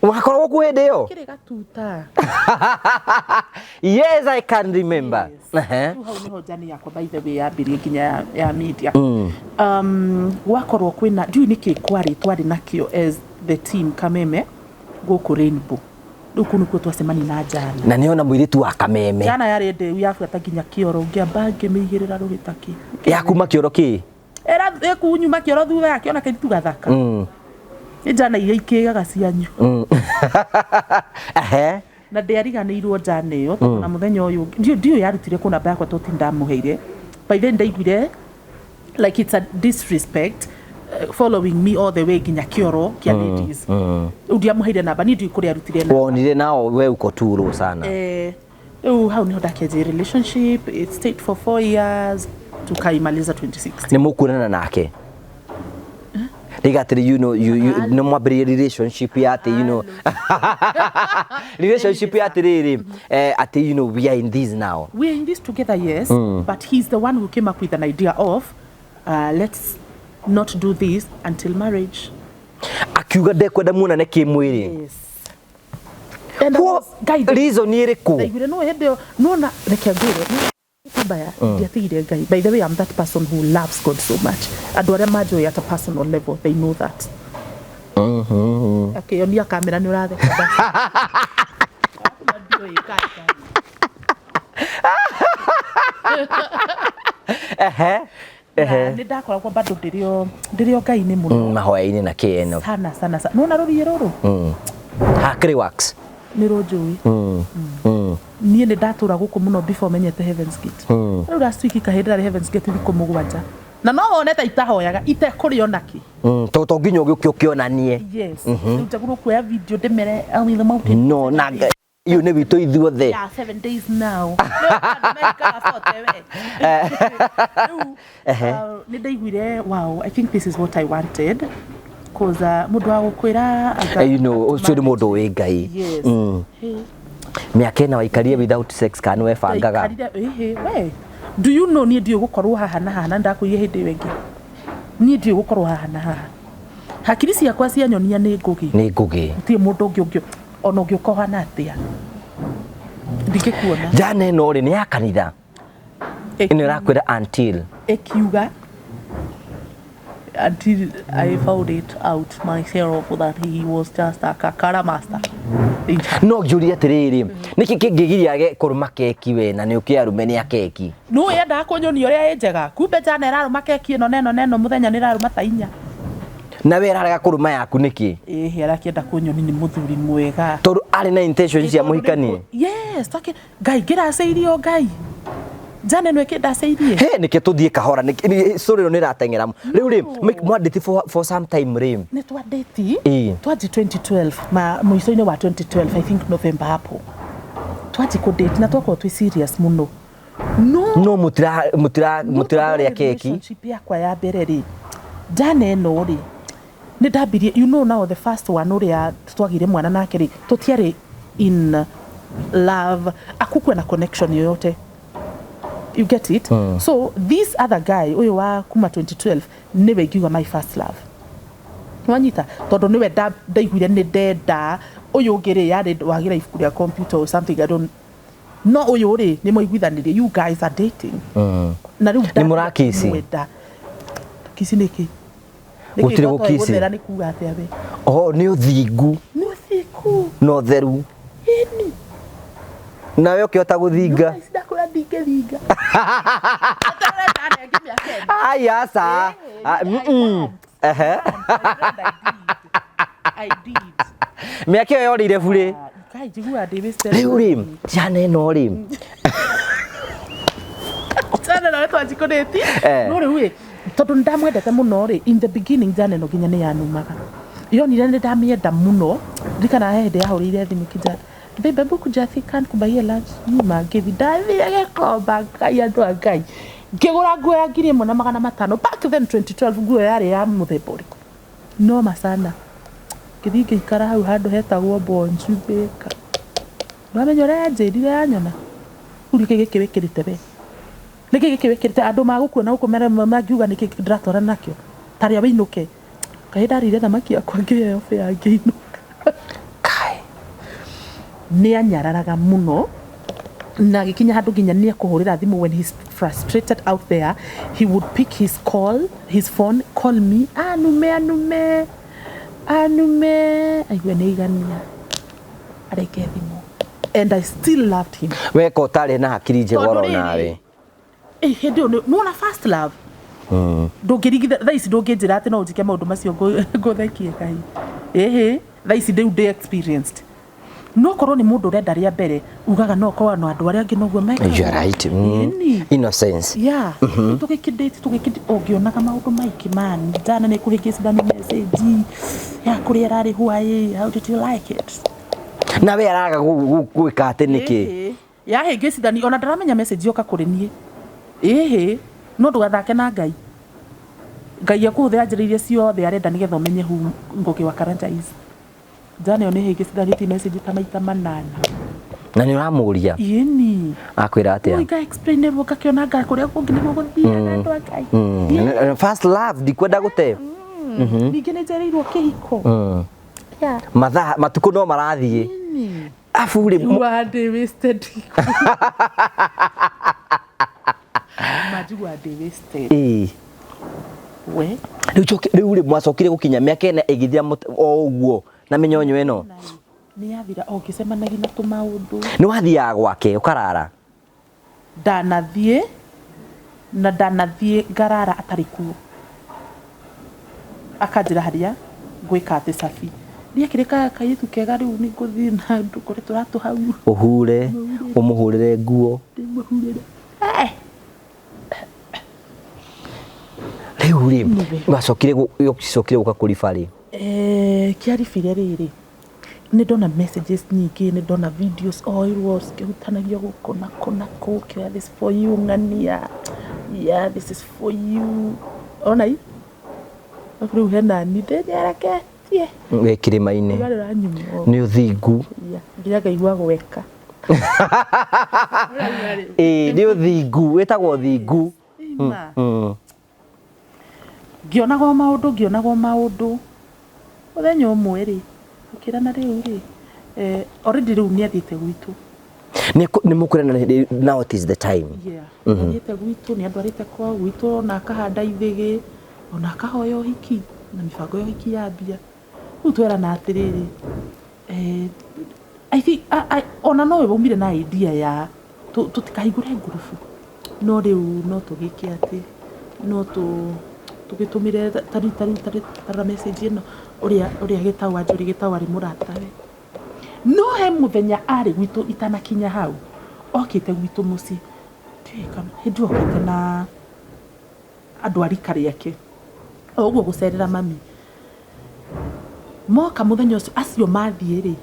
Wakorwo ku hedi yo? Kire gatuta. Yes, I can remember. How ni hojani yakwa by the way yambirie nginya ya media. Wakorwo kwina ndiu niki kwari twari nakio as the team Kameme guku Rainbow. Ruku nuko twacemani na jana. Na niona mwiritu wa Kameme. Jana yari de yafuata nginya kioro ngiamba ngimihirira rugitaki. Yakuma kioro ki? Era ekunyuma kioro thutha yake ona kaitu gathaka. Jana ile ikigaga cianyu. Na ndiariganirwo jana iyo na muthenya uyu ndio yarutire ku namba yakwa tutinda muheire. By then ndaiguire like it's a disrespect following me all the way nginya kioro kia ladies. Udia muheire namba ni ndio kuri arutire na. Wonire nao we uko turo sana. How ni hodakeje relationship it stayed for 4 years tukaimaliza 2016. Ni mukurana nake. Rigatiri you know you no mwabiri relationship yate you know. Relationship yate riri ate you know we are in this now. We are in this together, yes, but he's the one who came up with an idea of let's not do this until marriage. Akiuga dekwenda muona ne kimwiri. Yes. And guys, reason ni iriku. Like no hede no na rekagure. By the way, I'm that person who loves God so much. Adore majo at a personal level, they know that. Okay, on your camera ni urade. Nidakora kwa bado ndirio Ngai ni muno. Mahoya-ini na keno. Sana. No na rori roro. Hakiri wax. Ni rojui. Niĩ nĩ ndatura gũkũ mũno before menyete Heaven's Gate. Rĩu last week kahĩndĩra Heaven's Gate thikũ 7. Na no wone ta itahoyaga itekũrĩo naki. To nginya ũgĩũkĩonanie. Yes. Rĩu njagũrwo kuoya video ndĩmere on the mountain. No na Iyo nĩ witũ ithuothe. Yeah, 7 days now. Nĩ ndaiguire, wow, I think this is what I wanted. Cause mũndũ wa gũkwĩra you know, ũcio nĩ mũndũ wĩ Ngai. Yes. Mĩaka ĩna waikarie without sex kana nĩ webangaga. We, do you know niĩ ndiĩ gũkorwo haha na haha ndakwĩire hĩndĩ ĩyo ĩngĩ. Niĩ ndiĩ gũkorwo haha na haha. Hakiri ciakwa cianyonia nĩ ngũgĩ. Nĩ ngũgĩ. Gũtirĩ mũndũ ũngĩ ona ũngĩũka ũhana atĩa. Ndingĩkuona. Jana ĩno rĩ nĩ ya kanitha. Ĩno ĩrakwĩra until. Ĩkiuga until I found it out myself that he was just a kakara master. No ngĩũria atĩrĩrĩ, nĩkĩ kĩngĩgiria kũrũma keki we na nĩ ũkĩ Arume nĩ akeki? No yendaga kũnyonia ũrĩa ĩ njega. Kumbe Jana ĩrarũma keki ĩno neno mũthenya nĩ ĩrarũma ta 4. Na we ararega kũrũma yaku nĩkĩ? Arakĩenda kũnyonia nĩ mũthuri mwega. Tondũ arĩ na intention cia mũhikanie. Yes, Ngai ngĩracĩirio Ngai. Jana ĩno ĩkĩndacĩirie. Nĩkĩ tũthiĩ kahora story ĩno nĩ ĩrateng'era. Rĩu rĩ mwandĩti for some time rĩ. Nĩ twandĩti. Twanji 2012 mũico-inĩ wa 2012 I think November hapo. Twanji kũdate na twakorwo twĩ serious mũno. No mũtirarĩa keki. Relationship yakwa ya mbere rĩ. Jana ĩno rĩ. Nĩ ndambirie, you know now the first one ũrĩa twagire mwana nake rĩ tũtiarĩ in love akukwe na connection yoyote. You get it? So this other guy uyu wa kuma 2012 niwe ngiuga my first love. Nwanyita tondu niwe ndaiguire ni ndenda uyu ngiri yari wagira ibuku ria computer or something I don't no uyu ri ni moiguithanirie you guys are dating. Na riu ni murakisi. Kisi niki. Gutire gukisi. Ni kuga atia we. Ni uthingu. Ni uthingu. No theru. Ini. Nawe ukihota guthinga. Sidakora ndingethinga. Ai asa. I did. Mĩaka ĩyo yorire burĩ. Kai njiguaga ndĩ wasted. Rĩu rĩ Jana ĩno rĩ. Jana no twanjikũrĩti. No rĩu rĩ tondũ ndamwendete mũno rĩ in the beginning Jana ĩno nginya nĩ yanumaga. Yonire nĩ ndamĩenda mũno. Ndikana hĩndĩ yahũrĩire thimũ Kijana. Baby buku jathi kan kubaia lunch nyuma ngithi ndathire gĩkomba Ngai andũ a Ngai. Ngĩgũra nguo ya 1,500 back then 2012 nguo yarĩ ya mũthemba ũrĩkũ. No masana. Ngĩthiĩ ngĩikara hau handũ hetagwo Bonju Baker. Nĩwamenya ũrĩa yanjĩrire yanyona. Rĩu gĩkĩ wĩkĩrĩte we. Nĩkĩ gĩkĩ wĩkĩrĩte andũ magũkuona gũkũ mangiuga nĩkĩ ndĩratwara nakĩo. Tarĩa wĩinũke. Kaĩ ndarire thamaki yakwa ngĩheo bĩa ngĩinũka. Nĩ anyararaga mũno na gĩkinya handũ nginya nĩ akũhũrĩra thimũ when he's frustrated out there he would pick his phone call me Arume aigua nĩ igania areke thimũ and I still loved him. Weka ũtarĩ na hakiri njegoro nawe. Hĩndĩ ĩyo nĩwona first love. Ndũngĩrigitha thaa ici ndũngĩnjĩra atĩ no ũnjike maũndũ macio ngũthekie Ngai. Thaa ici ndĩ experienced. No korwo nĩ mũndũ ũrenda rĩa mbere ugaga no korwo no andũ arĩa angĩ noguo meka. You are right. Innocence. Yeah. Tũgĩkĩndĩti ũngĩonaga maũndũ maingĩ man. Jana nĩ kũhĩngĩcithania message ya kũrĩa ararĩ Hawaii. How did you like it? Na we araga gwĩka atĩ nĩkĩ? Yahĩngĩcithania ona ndaramenya message yoka kũrĩ niĩ. No ndũgathake na Ngai. Ngai akũhũthĩra njĩra iria ciothe arenda nĩgetha ũmenye hu Ngũgĩ wa Karanjais. Jana nĩ hĩngĩcithanĩtie message ta maita 8. Na nĩ ũramũria? Ĩni. Akwĩra atĩa? Ngai explainĩrwo ngakĩona Ngai kũrĩa kũngĩ nĩguo gũthiĩ na andũ a Ngai. First love ndikwenda gũte. Ningĩ nĩ njereirwo kĩhiko. Matukũ no marathiĩ. Afu rĩ ndĩ wasted. Majigua ndĩ wasted. We rĩu rĩ mwacokire gũkinya mĩaka ĩna ĩgĩthira o ũguo na mĩnyonyo ĩno nĩ yathira o ngĩcemanagia na tũmaũndũ. Nĩ wathiaga gwake ũkarara? Ndanathiĩ ngarara atarĩ kuo. Akanjĩra harĩa ngwĩka atĩ cabi. Niĩ kĩrĩ kairĩtu kega rĩu nĩ ngũthiĩ na andũ kũrĩ tũratũ hau. Ũhure ũmũhũrĩre nguo. Ndĩmũhurĩre. Rĩu rĩ wacokire gũka kũriba rĩ? Kĩaribire rĩrĩ nä ndona messages nyingä nä ndona videos oirwo cikĩhutanagio gũkũ na kũna kũkĩa this for you ng'ania yeah this is for you ona i rĩu hena ni ndĩnyereketie wĩ kĩrĩma-inĩ nĩ ũthingu nginya ngaigua gweka nĩ ũthingu wĩtagwo ũthingu ngĩonagwo maũndũ mũthenya ũmwe rĩ ũkĩrana rĩu rĩ already rĩu nĩ athiĩte gwitũ nĩ mũkwĩrana now it is the time athiĩte gwitũ nĩ andwarĩte kwao gwitũ ona akahanda ithĩgĩ ona akahoya ũhiki na mĩbango ya ũhiki yambia rĩu twerana atĩrĩrĩ I think ona no waumire na idea ya tũtikahingũre ngurubu no rĩu no tũgĩke atĩ no tũgĩtũmĩre tarĩ message ĩno ũrĩa gĩtaũ Wanjũrĩ gĩtaũ arĩ mũratawe no he mũthenya arĩ gwitũ itanakinya hau okĩte gwitũ mũciĩ hĩndĩ okĩte na andũ a rika rĩake ũguo gũcerera mami moka mũthenya ũcio acio mathiĩ rĩ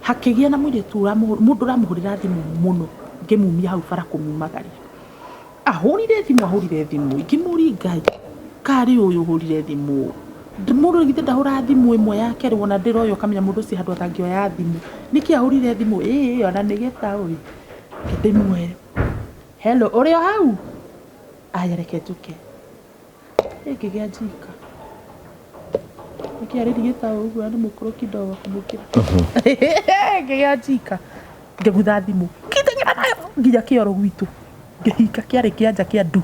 hakĩgĩa na mũirĩtu mũndũ ũramũhũrĩra thimũ mũno ngĩmumia hau bara kũmumagaria ahũrire thimũ ingĩmũria Ngai karĩ ũyũ ũhũrire thimũ mũndũ githĩ ndahũra thimũ ĩmwe ya kerĩ wona ndĩroyo kamenya mũndũ ũcio handũ atangĩoya thimũ nĩkĩ ahũrire thimũ ona nĩ gĩtaũ rĩ ndĩmwĩre hello ũrĩ o hau aya reke njuke ngĩgĩa njika nĩkĩ arĩ gĩtaũ ũguo nĩ mũkũrũ kidogo kũmũkĩra ngĩgĩa njika ngĩgutha thimũ kĩteng'era nayo nginya kĩoro gwitũ ngĩhika kĩarĩ kĩanja kĩa ndu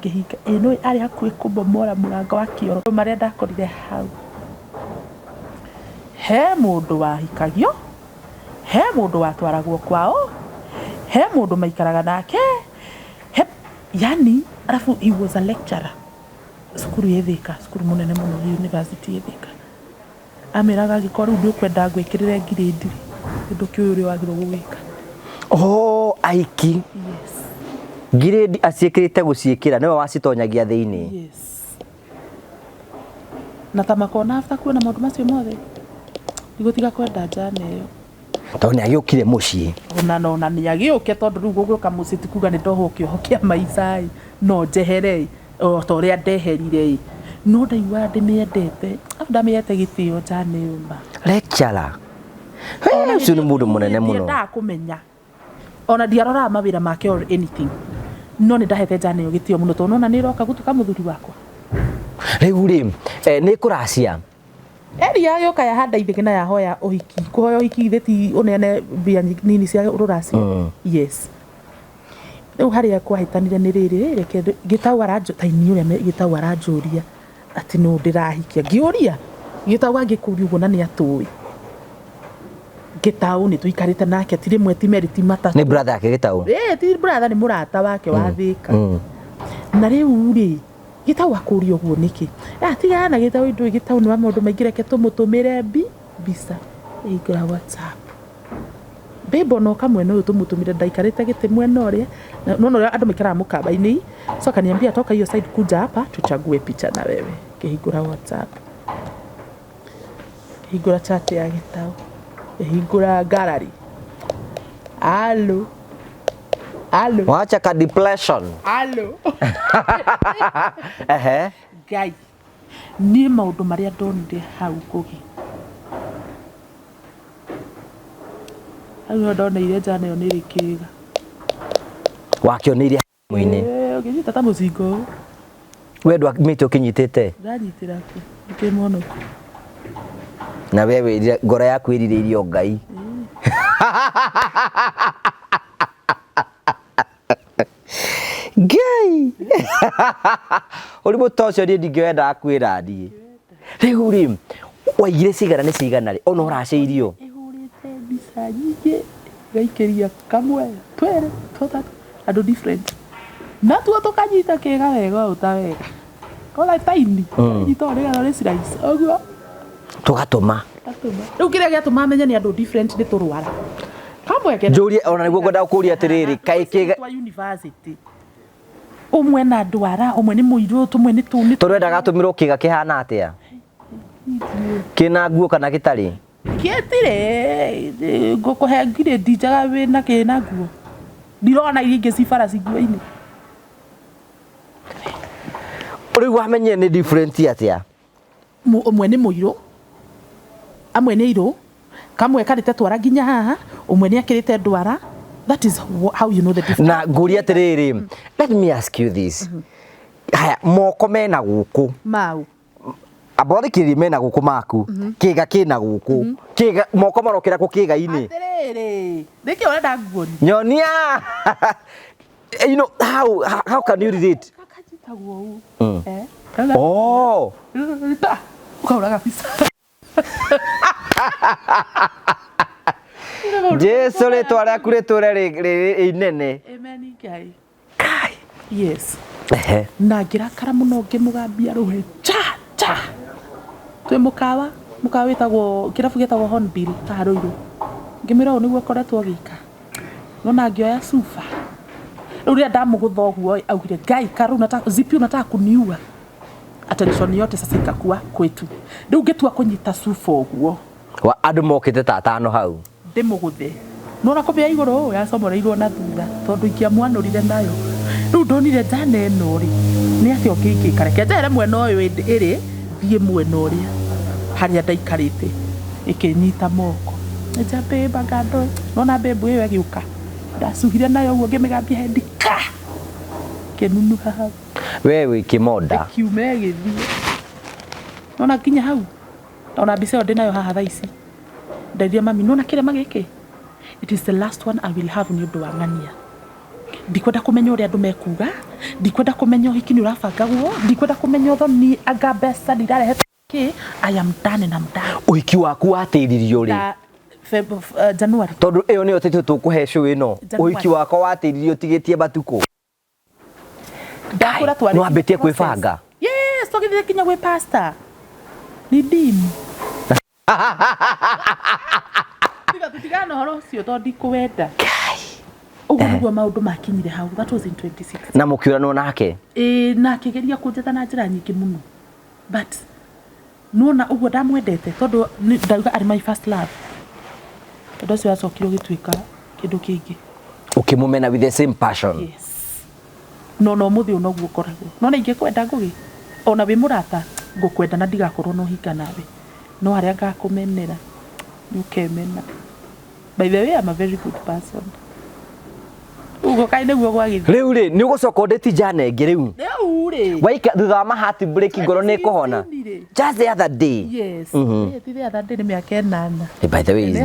ngĩhika no arĩ hakuhĩ kũmbomora mũrango wa kĩoro marĩa ndakorire hau he mũndũ wahikagio he mũndũ watwaragwo kwao he mũndũ maikaraga nake yani arafu he was a lecturer cukuru yethĩka cukuru mũnene mũno university yethĩka amĩraga agĩkorwo rĩu ndũkwenda ngwĩkĩrĩre ngirĩndi ũndũ kĩũĩ ũrĩa wagĩrĩirwo gũgwĩka aiki ngirĩndi aciĩkĩrĩte gũciĩkĩra nĩwe wacitonyagia thĩinĩ na ta makona after kuona maũndũ macio mothe ndigũtiga kwenda njana ĩyo tondũ nĩ agĩũkire mũciĩ ona nĩ agĩũke tondũ rĩu gũgĩũka mũciĩ ti kuga nĩ ndohwo kĩoho kĩa maica no njehere o ta ũrĩa ndeherire no ndaigua ndĩmĩendete ndamĩete gĩtĩo njana ĩyo ma lecturer ũcio nĩ mũndũ mũnene mũno ndiendaga kũmenya ona ndiaroraga mawĩra make or anything no nĩ ndahete njana ĩyo gĩtĩo mũno tondũ ona nĩ ĩroka gũtuĩka mũthuri wakwa rĩu rĩ nĩ kũracia yagĩũka yahanda ithĩgĩ na yahoya ũhiki kũhoya ũhiki ithĩ ti ũneane mbia nini cia rũracio yes rĩu harĩa kwahĩtanire nĩ rĩrĩ reke gĩtaũ taini ũrĩa gĩtaũ aranjũria atĩ no ndĩrahikia ngĩũria gĩtaũ angĩkũria ũguo na nĩ atũĩ gĩtaũ nĩ tũikarĩte nake ti rĩmwe ti merĩ ti matatũ nĩ brother yake gĩtaũ ti brother nĩ mũrata wake wa Thĩka na rĩu rĩ gĩtaũ akũria ũguo nĩkĩ tigana na gĩtaũ indũ gĩtaũ nĩ wa maũndũ maingĩ reke tũmũtũmĩre mbica ĩngĩra WhatsApp babe no kamwena ũyũ tũmũtũmire ndaikarĩte gĩtĩ mwena ũrĩa no ũrĩa andũ maikaraga mũkamba-inĩ so akaniambia toka hiyo side kuja hapa tuchague picha na wewe kĩhingũra WhatsApp kĩhingũra chat ya gĩtaũ kĩhingũra gallery Allo. Wacha ka depression. Allo. Ngai. Niĩ maũndũ marĩa ndonire hau Ngũgĩ. Hau ndoneire njana ĩyo nĩ ĩrĩ kĩĩga. Wakĩoneire mwĩinĩ. Ũkĩnyita ta mũcingo. We ndwamĩte ũkĩnyitĩte? Ndanyitĩra ku. Ndĩkĩmonoku. Na wewe ngoro yaku ĩrirĩirio Ngai. Ngai. Uri mũto ũcio niĩ ndingĩwenda kwĩra ndiĩ. Rĩu rĩ waigire cigana nĩ cigana rĩ ona ũracĩirio? Ĩhũrĩte mbica nyingĩ ngaikĩria kamwe twere tũtatũ andũ different na tuo tũkanyita kĩĩga wega ũta wega kola taini nyita ũrĩa rĩ slice ũguo tũgatũma rĩu kĩrĩa gĩatũma menye nĩ andũ different nĩ tũrwara kamwe kena njũrie ona nĩguo ngwenda gũkũria atĩrĩrĩ kaĩ kĩĩga twa university umwe na ndwara umwe nĩ mũirũ tumwe nĩ tũni tũrenda gatũmirwo kĩĩga kĩhana atĩa kĩna nguo kana gĩtarĩ Kietire ngukuhe ngire ndijaga wina kina nguo ndirona iria ingĩ cibara ciguo-inĩ Riu wamenye ni different atia umwe nĩ mũirũ amwe nĩ irũ kamwe karĩte twara nginya haha umwe nĩ akĩrĩte ndwara. That is how you know the difference. Na ngũria atiriri, let me ask you this. Haya moko mena guku mau abathikiri mena guku maku kiga kina guku kiga moko marokera ku kiga-ini atiriri ndike urenda nguoni nyonia. You know how can you relate? kakajitagwo Oh ukaura kabisa. Jesu ritwa rĩaku rĩtũre rĩ inene. Amen Ngai. Kai. Yes. Na ngirakara muno ngimugambia ruhe cha twi mukawa witagwo kirabu gitagwo Hornbill Kaharuiru ngimira niguo koretwo gika no na ngioya sufa riu ria ndamugutha uguo augire Ngai karu nataka zipi unataka kuniua attention yote sasa ikakua kwetu riu ngitua kunyita sufa uguo wa andu mokite tatano hau ndimuguthe no na kopia iguru yacomoreirwo na thutha tondu ikiamwanurire nayo riu ndonire njana eno ri ni atio kiki kareke njere mwena uyu iri thie mwena uria haria ndaikarite ikinyita moko njambe bagando no na bebu iyo agiuka ndasuhire nayo uguo ngimigambia hendika kenunu haha wewe kimoda kiume githie no na kinya hau ona biseo ndinayo haha thaisi ndaithia mami no na kirema giki it is the last one I will have ni undu wa ng'ania ndikwenda kumenya uria andu mekuga ndikwenda kumenya uhiki ni urabangagwo ndikwenda kumenya uthoni anga mbeca ndirarehe ki I am done and I'm done. Uhiki waku watiririo ri January tondu iyo ni otitu tukuhe show ino uhiki wako watiririo tigitie batuko ndakura twari no ambitie kwibanga yes tugithie kinya gwe pastor ni dimu tutigana horo ucio tondu ndikuwenda uguo niguo maundu makinyire hau. That was in 2016 na mukiuranwo nake na akigeria kunjeta na njira nyingi muno but nona uguo ndamwendete tondu ndauga ari my first love tondu ucio acokire gituika kindu kingi ukimumena with the same passion. Yes no muthi unoguo koragwo no ingikwenda ngugi ona wi murata ngukwenda na ndigakorwo no hinga nawe no haria ngakumenera ukemena. By the way I'm a very good person. Ugo kaine guo gwagithi Riu ri ni ugucoka ndeti jana ingi riu waika thutha wa mahati break ngoro ni kuhona just the other day. Yes the other day ni miaka 8 by the way is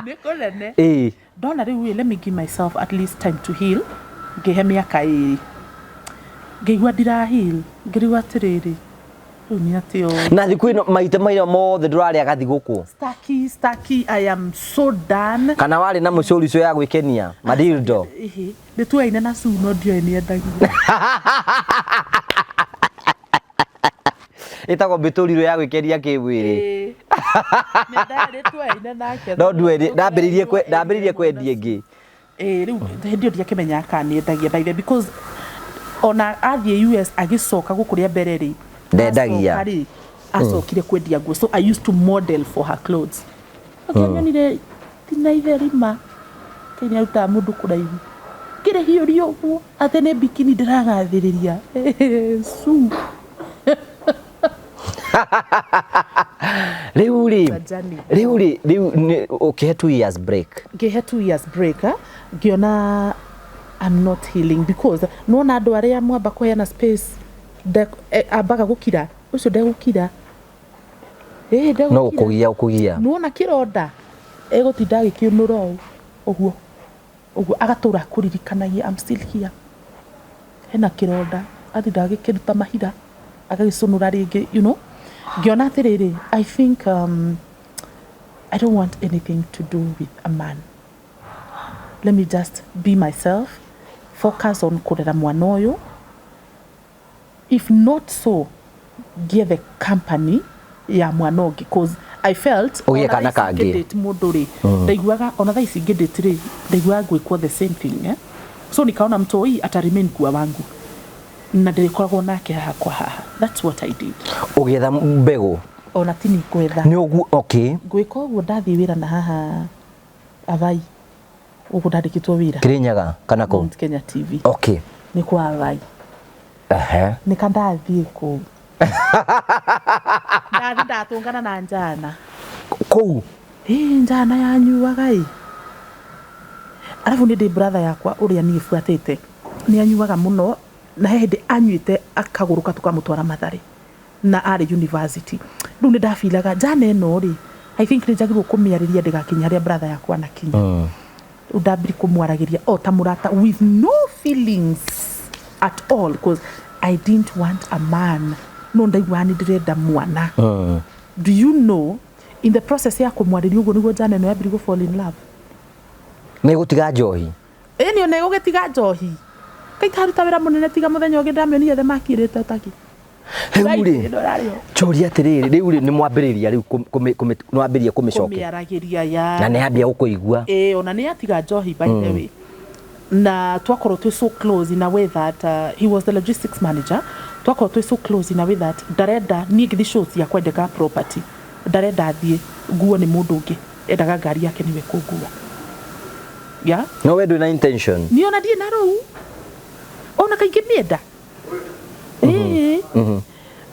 Nikolene don't let me give myself at least time to heal ngihe miaka 2 ngigwa ndira heal ngirigwa atiriri ni atio na thiku ino maita maira mothe ndurari agathi guku staki I am so done. Kana wari na mucuri ucio ya gwikenia madildo ni tuaine na suno ndio ni endagia itagwo bituriro ya gwikeria kiwiri ni ndari tuaine nake no ndweri ndambiririe kwendia ingi riu ndio ndiakimenya kana endagia by the because ona athie US agicoka gukuria mbere ri ndendagia acokire kwendia nguo so I used to model for her clothes nyonire tina itherima kenya uta mundu kuraihu kire hiyo rio atene bikini ndiragathiriria su riu okay 2 years break ngihe 2 years break ngiona I'm not healing because no na andu aria mwamba kuheana space abaga gukira ucio ndegukira no ukugia nuona kironda egutinda gikiunura uguo agatura kuririkanagia I'm still here hena kironda athinda gikiruta mahira agagisunura ringi you know ngiona atiriri I think I don't want anything to do with a man. Let me just be myself, focus on kurera mwana uyu. If not so, give the company ya mwana ugi because I felt ogie kana kangi muduri ndaiguaga ona thaa ici ngedate ri ndaiguaga gwikwo the same thing so nikaona mtoi ata remain kuwa wangu na ndirikoragwo nake haha kwa haha. That's what I did. Ugetha mbegu ona tini kwetha ni ugu okay gwika uguo ndathi wira na haha avai ugu ndandikitwo wira Kirinyaga kana ko Kenya TV okay ni kwa avai ni kandathi ku ndathi ndatungana na njana kou njana yanyuaga arafu ni brother yakwa uria ni fuatete ni anyuaga muno na hindi anyuite akaguruka tukamutwara Mathare na ari university riu ni ndafilaga njana eno ri I think ni njagirwo kumiariria ndigakinya haria brother yakwa na kinya ndambiri kumwaragiria o ta murata with no feelings at all because I didn't want a man no ndaigua ni ndirenda mwana do you know in the process ya kumwariria uguo niguo njana eno yambiri go fall in love ni gutiga njohi ni ona gugitiga njohi kaitaruta wira munene tiga muthenya ungi ndamionire the makirite utaki Riu choria atiriri riu ni mwambiriria riu mwambiria kumicokia kumiaragiria ya na ni ambia ukuigua ona ni atiga njohi by the way na twakorwo twi so close in a way that he was the logistics manager twakorwo twi so close in a way that ndarenda ni ngithi shows ya kwendeka property ndarenda athie nguo ni mundu ungi endaga ngari yake niwe kungua ya no we do na intention ni ona die na rou ona kaingi mienda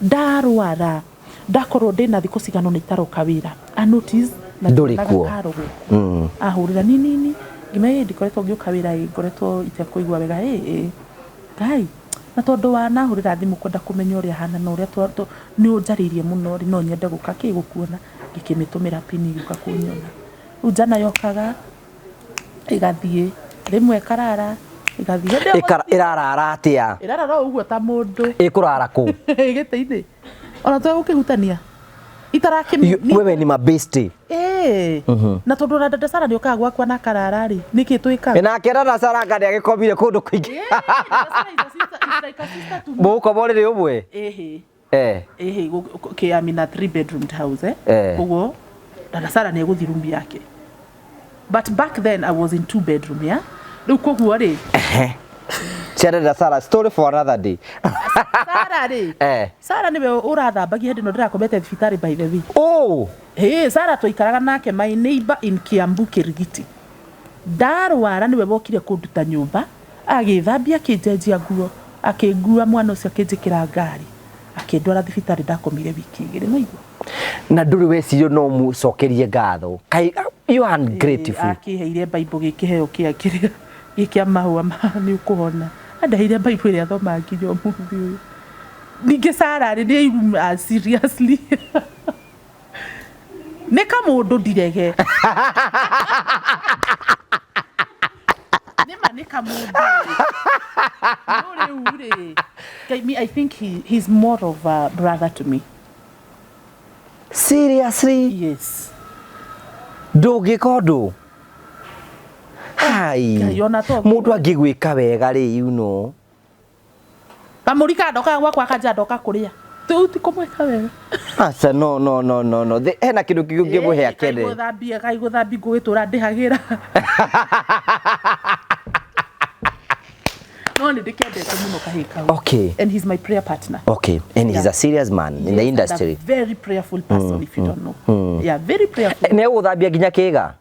ndarwara ndakorwo ndina thikũ cigano nĩ itaroka wĩra a notice na ndurikuo ahurira nini ngime ndikoretwo ngĩũka wĩra ngoretwo itekũigua wega ngai na tondu wanahurira thimu kwenda kumenya uria hana na uria ni unjaririe muno ri no nyende guka kigukuona ngikimitumira pini guka kunyona ujana yokaga igathie rimwe karara igathie irarara atia irarara uguo ta mundu ikurara ku igiteithĩ ona twa gukihutania itarakimenya wewe ni mabesti na tondu na dada Sara niokaga gwakwa na karara ri niki twikaga na kera Sara ngadi agikomire kundu kuingi muko borire umwe ke amina 3 bedroom house uguo dada Sara ni guthi room yake but back then I was in 2 bedroom ya riu koguo ri Dada Sara story for another day Sara ri Sara niwe urathambagia hindi no ndirakomete thibitari by the way Sara twaikaraga nake my neighbor in Kiambu Kirigiti ndarwara niwe wokire kunduta nyumba agithambia kinjenjia nguo akingua mwana ucio akinjikira ngari akindwara thibitari ndakomire wiki igiri noigua na nduri wecirio no mucokerie ngatho kai you are ungrateful akiheire Bible gikiheo kia kiria gikia mahua ni ukuhona andaheire Bible iria thoma nginya umuthi uyu ningi Sara ni seriously ne kamundu ndirege ne kamundu ure I think he's more of a brother to me. Seriously? Yes. Ndungikondo hai mundu angigwika wega ri you know kamurika ndoka gwakwa kanja ndoka kuria tu tikumweka wega asa no hena kindu kingĩmuhe akene kaiguthambi ngũgĩtũra ndĩhagira no ni ndikendete muno kahika okay and he's my prayer partner okay and he's a serious man in the industry very prayerful person if you don't know yeah very prayerful ne ũgũthambia nginya kĩga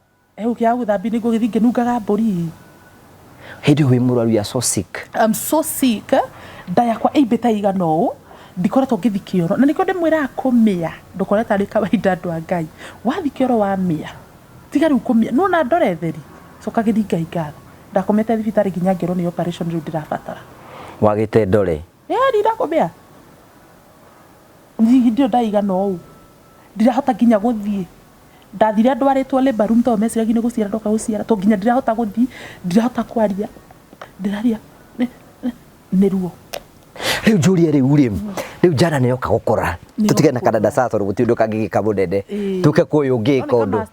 ukia gũthambia nĩ ngũgĩthiĩ ngĩnungaga mbũri hindi wi mũrwaru ya so sick I'm so sick nda yakwa ĩmbĩta igana ũũ ndikoretwo ngĩthi kĩoro na nĩkĩo ndĩmwĩraga kũmĩa ndũkoreta arĩ kawaida andũ a Ngai wathi kĩoro wa mĩa tiga rĩu kũmĩa no na ndore theri coka gĩthi Ngai ngatho ndakomete thibitari nginya ngero ni operation rĩu ndĩrabatara wagĩte ndore ndĩrakũmĩa ndio ndaigana ũũ ndirahota nginya gũthiĩ ndathire ndwarĩtwo labor room to meciragia nĩ gũciara ndoka gũciara to nginya ndirahota gũthiĩ ndirahota kwaria ndiraria nĩ ruo riu njuria riu jana nĩ yoka gũkora tutige na kadada sasa tondũ gũtirĩ ũndũ kangĩgĩka mũnene tuke kũyũ ngĩka ũndũ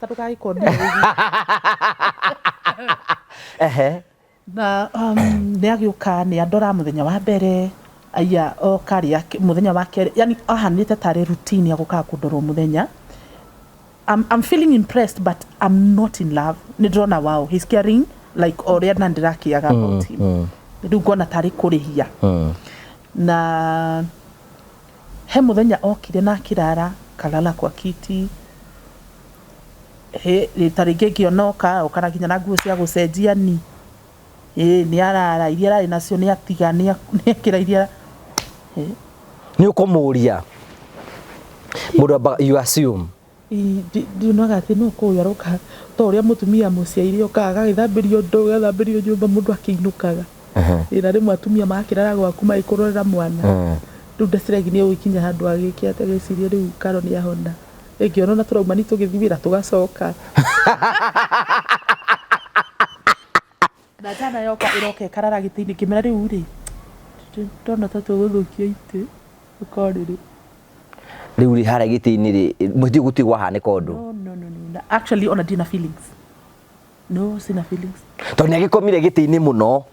na nĩ agĩũka nĩ andora mũthenya wa mbere aya okaria mũthenya wa kerĩ yani ahanĩte tarĩ routine ya gũkaga kũndorwo mũthenya I'm feeling impressed but I'm not in love nĩ ndĩrona wow he's caring like ũrĩa na ndĩrakiaga about him rĩu ngona tarĩ kũrĩhia na he mũthenya okire na kirara kalala kwa kiti rĩngĩ ngĩonoka ũkara nginya na nguo cia gũcenjia ni nĩ arara iria ararĩ nacio nĩ atiga nĩ ekĩra iria nĩ ũkũmũria mũndũ you assume ndionaga atĩ no kũu aroka ta ũrĩa mũtumia mũciari okaga agĩthambĩrio ndo agathambĩrio nyũmba mũndũ akĩinũkaga na rĩmwe atumia makĩrara gwaku magĩkũrorera mwana rĩu ndeciragi nĩ ũgĩkinya handũ agĩkia atagĩciria rĩu Karo nĩ ahona ĩngĩona na tũrauma nĩ tũgĩthimĩra tũgacoka na jana yoka ĩroka ĩkarara gĩtĩ-inĩ kĩmera rĩu rĩ ndona ta tũgũthũkia itĩ ũkorĩrĩ rĩu rĩ harĩa gĩtĩ-inĩ rĩ mũthiĩ gũtigwo hanĩka ũndũ no actually ona ndina feelings no sina feelings tondũ nĩ agĩkomire gĩtĩ-inĩ mũno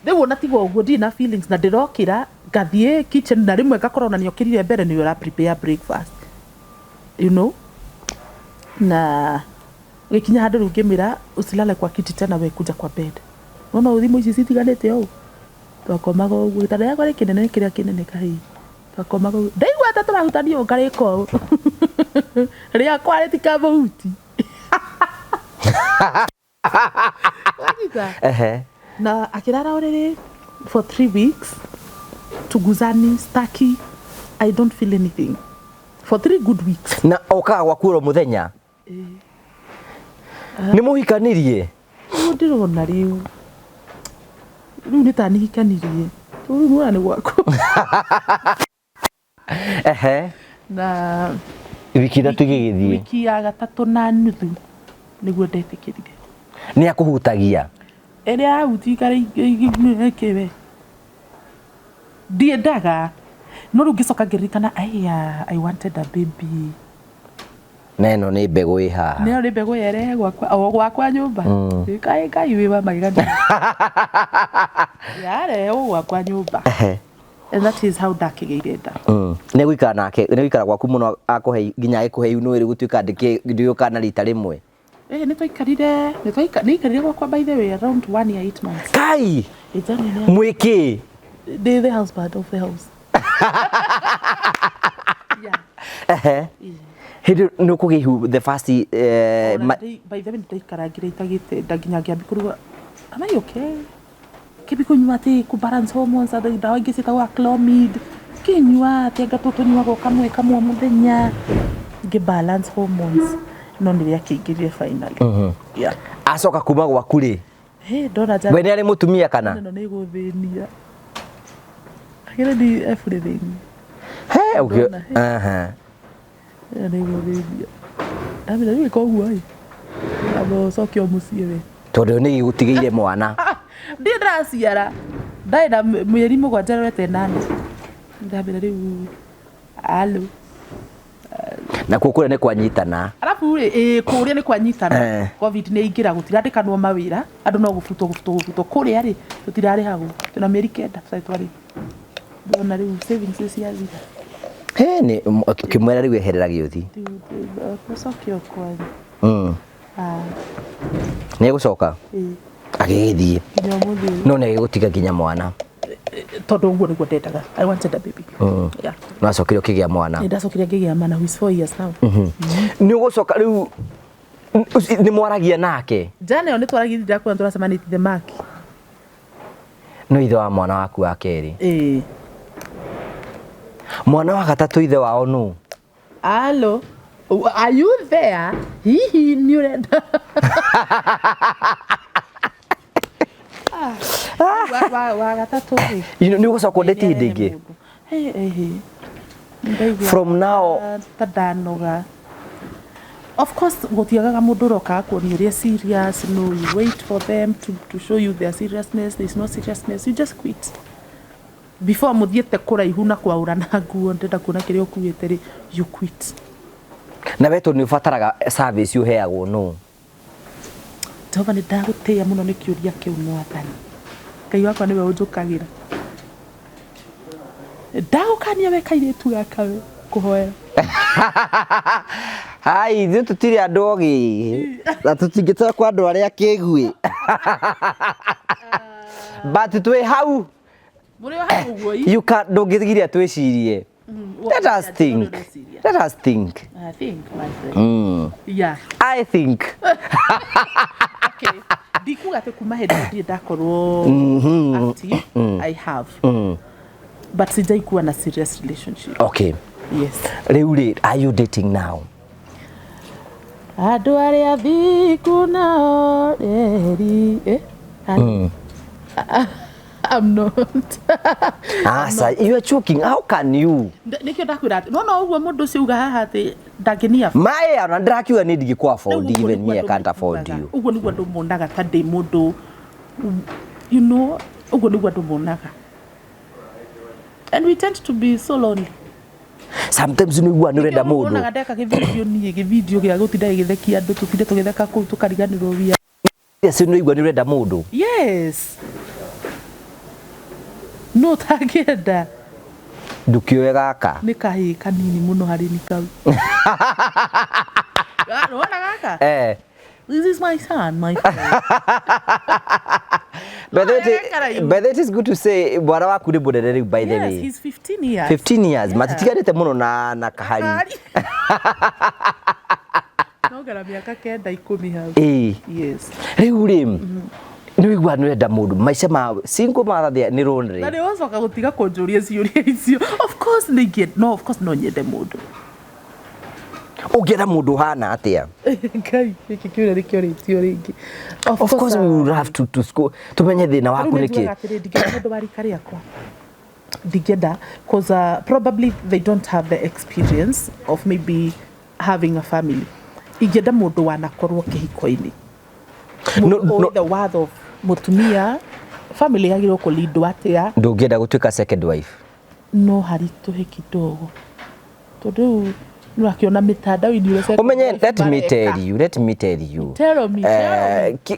rĩu ona tigwo ũguo ndina feelings na ndĩrokĩra ngathiĩ kitchen na rĩmwe ngakorwo na nĩokĩrire mbere nĩ ũra prepare breakfast you know na gĩkinya handũ rĩu ngĩmĩra usilale kwa kiti tena we kuja kwa bed nona thimũ ici citiganĩte ũũ twakomaga ũguo gĩtanda gĩakwa kĩnene kĩrĩa kĩnene kahĩi twakomaga ũguo ndaigua ta tũrahutania ũũ ngarĩka ũũ rĩakwa rĩtikamũhuti na akĩrara ũrĩrĩ for 3 weeks tuguzani staki I don't feel anything for 3 good weeks na okaga gwaku oro mũthenya nĩ mũhikanirie ndirona rĩu nĩ ta nĩhikanirie rĩu mwana nĩ gwaku na wiki ithatũ igĩgĩthiĩ wiki ya gatatũ na nuthu nĩguo ndetĩkĩrire nĩ akũhutagia ĩrĩa ahutika kĩwe ndiendaga no rĩu ngĩcoka ngĩririkana I wanted a baby na ĩno nĩ mbegũ ĩ haha nĩ nĩ mbegũ yerehe gwakwa nyũmba kai wĩwa magegania yare gwakwa nyũmba and that is how ndakĩgĩire nda nĩ gũikara nake nĩ gũikara gwaku mũno akũhe nginya agĩkũhe iunũ ĩrĩ gũtuĩka ndĩũka na rita rĩmwe nĩ twaikarire gwakwa by the way around 1 year 8 months kai mwĩkĩ the husband of the house yeah hĩndĩ nĩ ũkũgĩihu the first by the way ndaikarangire itagĩte nginya ngĩambi kũruga am I okay kĩbikunyua atĩ kũbalance hormones ndawa ingĩ ciĩtagwo clomid kĩnyua atĩ anga tũtũnyuagwo kamwe mũthenya ngĩbalance hormones no nĩrĩa kĩingĩrire finally acoka kuma gwaku rĩ ndona jana we nĩ arĩ mũtumia kana no nĩ gũthĩnia agĩrĩ everything okay nĩ gũthĩnia ndamĩra rĩu ĩkoguo abo cokio mũciĩ we tondũ nĩ gĩgũtigĩire mwana ndiĩ ndaraciara ndarĩ na mĩeri mũgwanja rorete 8 ndamĩra rĩu alo na kũrĩa nĩ kwanyitana arabu kũrĩa nĩ kwanyitana covid nĩ ingĩra gũtirandĩkanwo mawĩra andũ no gũbutwo kũrĩa rĩ tũtirarĩhagwo twĩna mĩeri 9 twari ndona rĩu savings ciathira nĩ kĩmwera rĩu eherera gĩũthi gũcokio kwanyu nĩ egũcoka agĩgĩthiĩ no nĩ agĩgũtiga nginya mwana tondũ ũguo nĩguo ndendaga I wanted a baby no acokire ũkĩgĩa mwana nĩ ndacokire ngĩgĩa mwana who is 4 years now nĩ ũgũcoka rĩu nĩ mwaragia nake jana ĩyo nĩ twaragia ndakwona tũracemanĩtie the mark no ithe wa mwana waku wa kerĩ mwana wa gatatũ ithe wao nũ alo are you there hihi nĩ ũrenda wa gatatũ nĩ ũgũcoka ndeti hĩndĩ ĩngĩ from now tandanoga of course gũtiagaga mũndũ ũroka kuonia ũrĩa serious no you wait for them to show you their seriousness there is no seriousness you just quit before mũthiĩte kũraihu na kwaura na nguo ndenda kuona kĩrĩa ũkuĩte rĩ you quit na wetu nĩ ũbataraga service ũheagwo no Jehova nĩ ndagũtĩĩa mũno nĩ kĩũria kĩu Mwathani Ngai wakwa nĩwe ũnjũkagĩra ndagũkania we kairĩtu gaka we kũhoera hai ithuĩ tũtirĩ andũ ogĩ na tũtingĩtoka kwa andũ arĩa kĩguĩ but twĩ hau mũrĩ hau ũguo ndũngĩgiria twĩcirie Let us think. Let us think. I think, my friend. Yeah. I think. Okay. Dikuga te kuma hedi ndakorwo active. I have. But sijai kuwa na serious relationship. Okay. Yes. Reuli, are you dating now? Adu aria thiku na eri. I'm not. So you are choking. How can you? Nikyo ndakwira no uguo mundu ciuga haha ati ndangenia. Mae ana ndakiuga ni ndigikwa afford even me I can't afford you. Uguo niguo ndumunaga ta ndi mundu you know uguo niguo ndumunaga. And we tend to be so lonely. Sometimes you want to read a mood. Unaga ndeka video gya gutinda githekia andu tutinde tugitheka ku tukariganirwo wia. Yes, you want to read a mood. Yes. No tagenda. Ndukioe gaka. Ni kahi kanini muno hari ni kau. Rona gaka? This is my son, my friend. But that is good to say Mwaura waku ni munene by the way. Yes, he's 15 years. 15 years. Yeah. Matitigarite muno na kahari. No gara miaka kenda 10 hau. Yes. Riu ri ni wigua ni renda mundu maica ma single mother ni lonely. Na ni wacoka gutiga kunjuria ciuria icio. Of course no nyende mundu. Ugera mundu hana atia. Kai kikiura rikio ritio ringi. Of course we will have to school. Tumenye thina waku niki. Ndigenda mundu bari kari akwa. Ndigenda because probably they don't have the experience of maybe having a family. Igenda mundu wanakorwo kihiko-ini. No the word of mutumia family yagirwo ko lead atia. Ndungenda gutuika second wife. No hari tuhe kidogo. Tondu Nuakiona mitandao-ini urese. Umenye let me tell you. Tell me.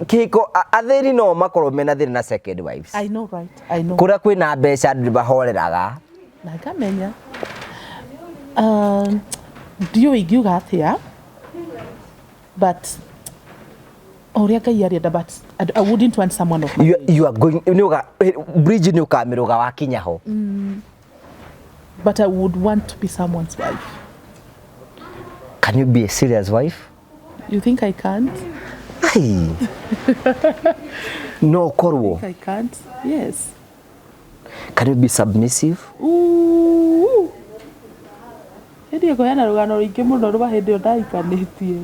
Kiko athiri no makorwo mena thiri na second wives. I know, right? I know. Kuria kwina mbeca ndu bahoreraga. Na ngamenya. Dio igiuga atia. But oria Ngai arenda but I wouldn't want someone of my age. You are going bridge ni ukamiruga wakinya ho. But I would want to be someone's wife. Can you be a serious wife? You think I can't? Hey. No, korwo. I can't. Yes. Can you be submissive? Ooh. Hedi ko yana rugano ringi muno ruba hedi o ndaikanitie.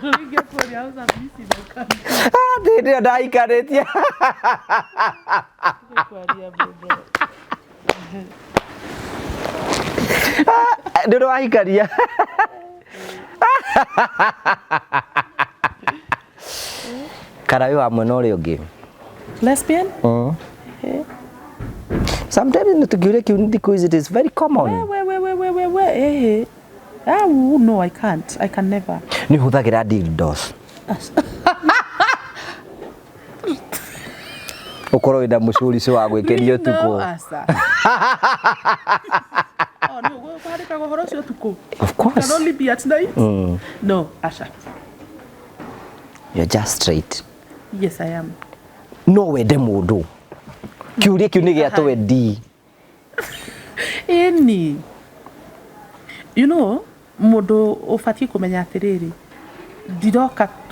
Ringi ko ya submissive kan. Hedi o ndaikanitie. Ndio wahikaria. Karawi wa mwena uri ungi. Lesbian? Sometimes not to give because it is very common. Wait. No, I can't. I can never. Ni huthagira dildos. Ukoro ida mushuri so agwekerio tuko. Oh no, go harika go horo cio tuko. Of course. Can only be at night? No, Asha. You're just straight. Yes, I am. No wende mundu. Kiuria kiu ni gia to wendi. Any. You know, mundu ufatie kumenya atiriri.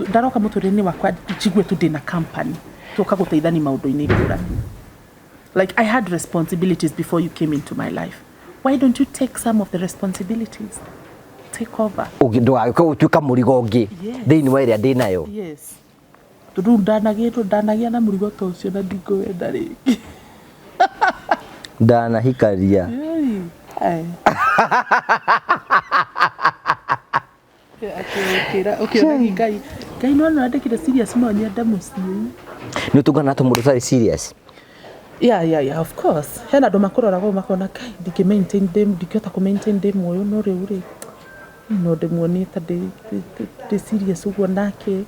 Ndaroka mutureni wakwa jigwe tu dina company. Toka guteithani maundu-ini ngurani. Like I had responsibilities before you came into my life. Why don't you take some of the responsibilities? Take over. Ndwagiko utuika murigo ngi thiini wa iria ndinayo. Yes. Tundu ndanagia na murigo ta ucio na ndingwenda ringi. Ndanahikaria. Okay, Ngai no andikire serious no nyenda mucii. Ni tugana to mundu tari serious. Yeah, of course. Hena ndo makuroraga makona kai ndike maintain them, ndikota ku maintain them oyo no riuri. No demuoni ta de serious uguo nake.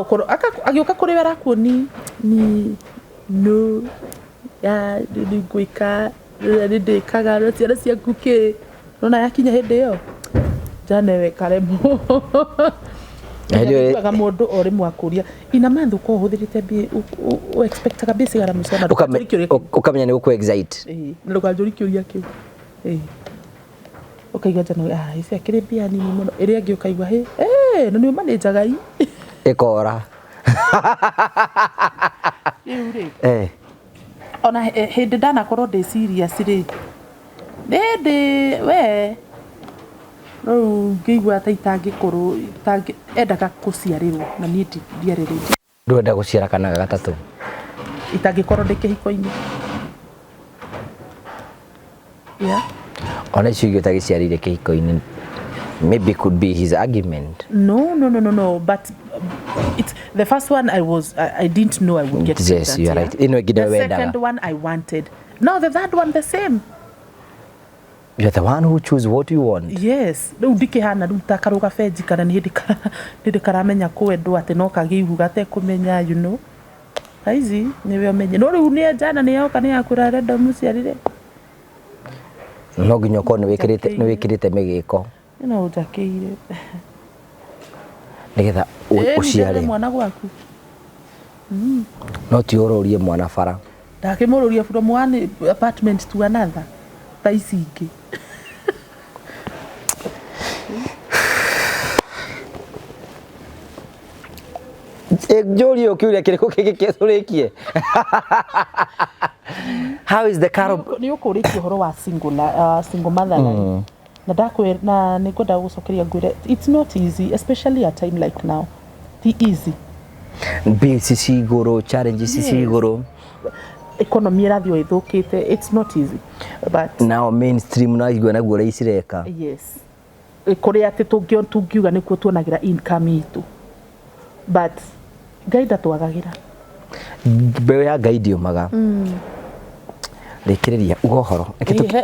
Ukoro agioka kuri wera kuoni ni no ya ndiguika ndikaga no ciana cia kuke. Nona yakinya hindi yo. Jane we karemo. Ndio mundu ori mwakuria ina manthu ko huthirite bi u expect ka basic ara musana ukamenya ni uku excite ndukajuri kiuria kiu ukaiga jana isi akire bia nini muno iri angi ukaigwa no ni manager gai ikora ona hindi ndana korwo ndi serious ri we no ngĩigua ta itangĩkorwo endaga gũciarĩrwo na niĩ ndiarĩrĩte ndwenda gũciara kana gatatũ itangĩkorwo ndĩ kĩhiko-inĩ ona icio ingĩ ũtagĩciarĩire kĩhiko-inĩ maybe could be his argument. No, but it's the first one I didn't know I would get. Yes, you are right. The second one I wanted. No, the third one the same. You're the one who choose what you want. Yes. Riu ndikihana riu takaruga feji kana ni hindi karamenya kwendwo ati no kagiigu gate kumenya aizi niwe umenye no riu ni jana ni yoka ni yakura renda muciarire no nginya ko ni wikirite migiko ujakire nigetha uciare mwana gwaku no ti urorie mwana bara ndakimururia from one apartment to another taicingi Jorio kiuria kiriko kigikethurikie how is the car ni ukurikie horo wa single mother na ndakwira na nikwenda gucokeria ngwire it's not easy especially at time like now ti easy bills iguru challenges iguru economy irathio ithukite it's not easy but now mainstream na igwa na gura isireka yes kuri ati tungiuga nikuo tuonagira income itu but gaida twagagira bewe ya guide yomaga rekereria ugohoro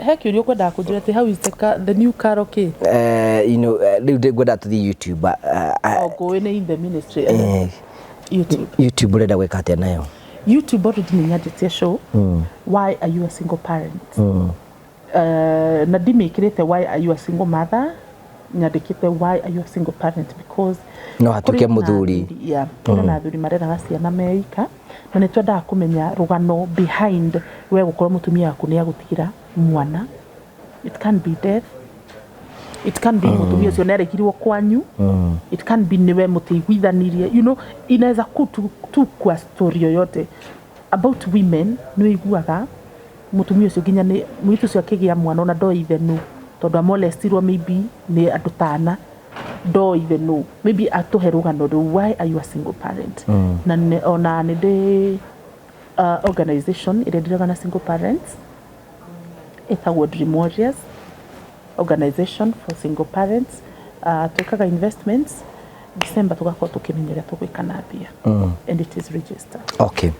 he kiurio kwenda kunjira ati how is the new car okay riu gwenda to the YouTube going in the ministry YouTube reda gweka atia nayo YouTube already ninyandite show why are you a single parent na ndimikirite why are you a single mother nyandikite why are you a single parent because no hatuke muthuri na athuri marera ciana meika na ni twenda kumenya rugano behind we gukorwo mutumia waku ni agutigira mwana it can be death it can be mutumia ucio nerekirwo kwanyu it can be niwe mutiguithanirie inaweza kutu kwa story yoyote about women no iguaga mutumia ucio ginya ni mwitu ucio akigia mwana ona do ithenu tondu amolestirwo maybe ni adutana do even know maybe atoheruga no why are you a single parent na ona ne de organization iredirega na single parents etagwo Dream Warriors organization for single parents tukaga investments December tugakorwo tukimenyera tugwikana pia and it is registered okay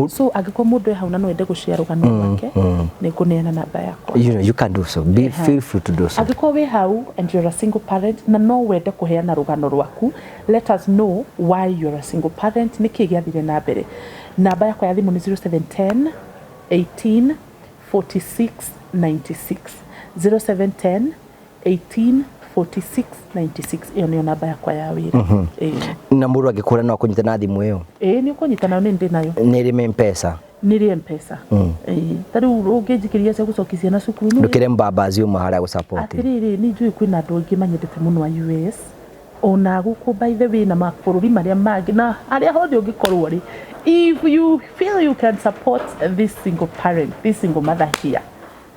so agiko mundu hau na no ende gushare rugano wake ni kuneana namba yako you can do so be feel free to do so agiko we hau and you're a single parent na no wende kuheana rugano rwaku let us know why you're a single parent niki giathire na mbere namba yako ya thimu ni 0710 18 46 96 0710 18 4696 iyo ni namba yakwa ya wira na muru agikura no kunyita na thimu iyo ni ukunyita ni ndi nayo ni ri mpesa tariu ungijikiria cia gucokisia na cukuru ndukire mbambazi uma haria gusupport atiriri ni njui kwina andu angi manyendete muno wa US ona guku by the way na mabũrũri maria mangi na aria hothe ungikorwo ri if you feel you can support this single parent this single mother here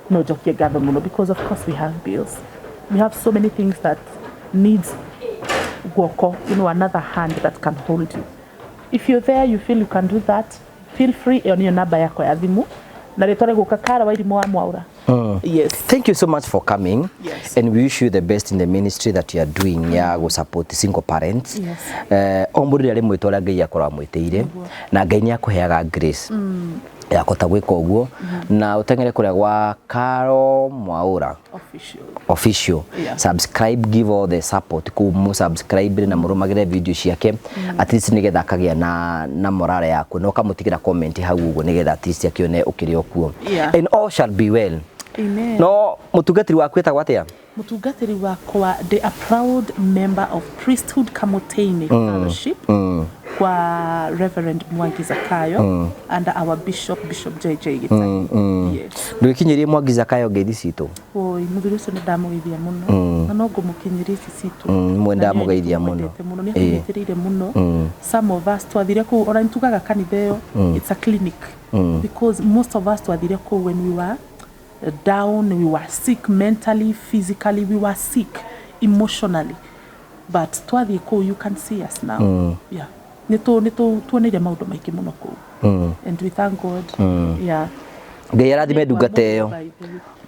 no joke gather muno because of course we have bills. We have so many things that needs guoko, another hand that can hold you. If you're there, you feel you can do that, feel free on your namba yako ya thimu. Na retore gukakara wa irimu wa Mwaura. Yes. Thank you so much for coming. Yes. And we wish you the best in the ministry that you are doing ya go support single parents. Yes. Omburi ari mwitwa Ngai akora mwiteire na Ngai ni akuheaga grace. Ya kota gwika uguo na utengere kuria gwa Karo Mwaura official subscribe give all the support ku mu subscribe na murumagire video ciake at least nigetha akagia na morale yaku no kamutigira comment hau uguo nigetha at least akione ukiri okuo and all shall be well. Amen. No mutungatiri waku etagwa atia mutungatiri wakwa they are proud member of priesthood Kamoteni fellowship kwa Reverend Mwangi Zakayo and our bishop JJ Gitaki. Yes. Ndukinyirie Mwangi Zakayo ngeithi citu. Oi muthuri ucio ni ndamugeithia muno. Na no ngumukinyirie ici citu. Mwenda mugeithia muno. Ni akunyitirire muno. Some of us twathire ku ora ntugaga kanitha yo it's a clinic because most of us twathire ku when we were down, we were sick mentally, physically, we were sick emotionally, but twathie ku you can see us now. Yeah, nito tuonire maundu maingi muno ku and we thank God. Yeah, ngai arathime ndungate yo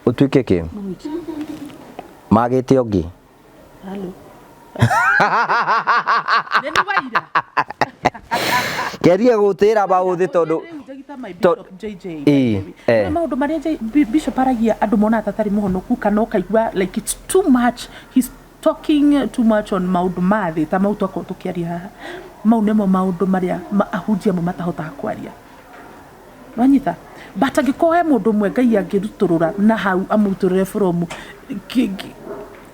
utuike ki magite ongi hello neni waira keria gutira bauthi tondu maundu maria bishop aragia andu mona tatari muhonoku kana ukaigua like it's too much, he's talking too much on maundu mathi ta mautu ako tukiaria haha mau nemo maundu maria ahunjia mo matahotaga kwaria wanyita but agikohe mundu mwe ngai angiruturura na hau amuturire from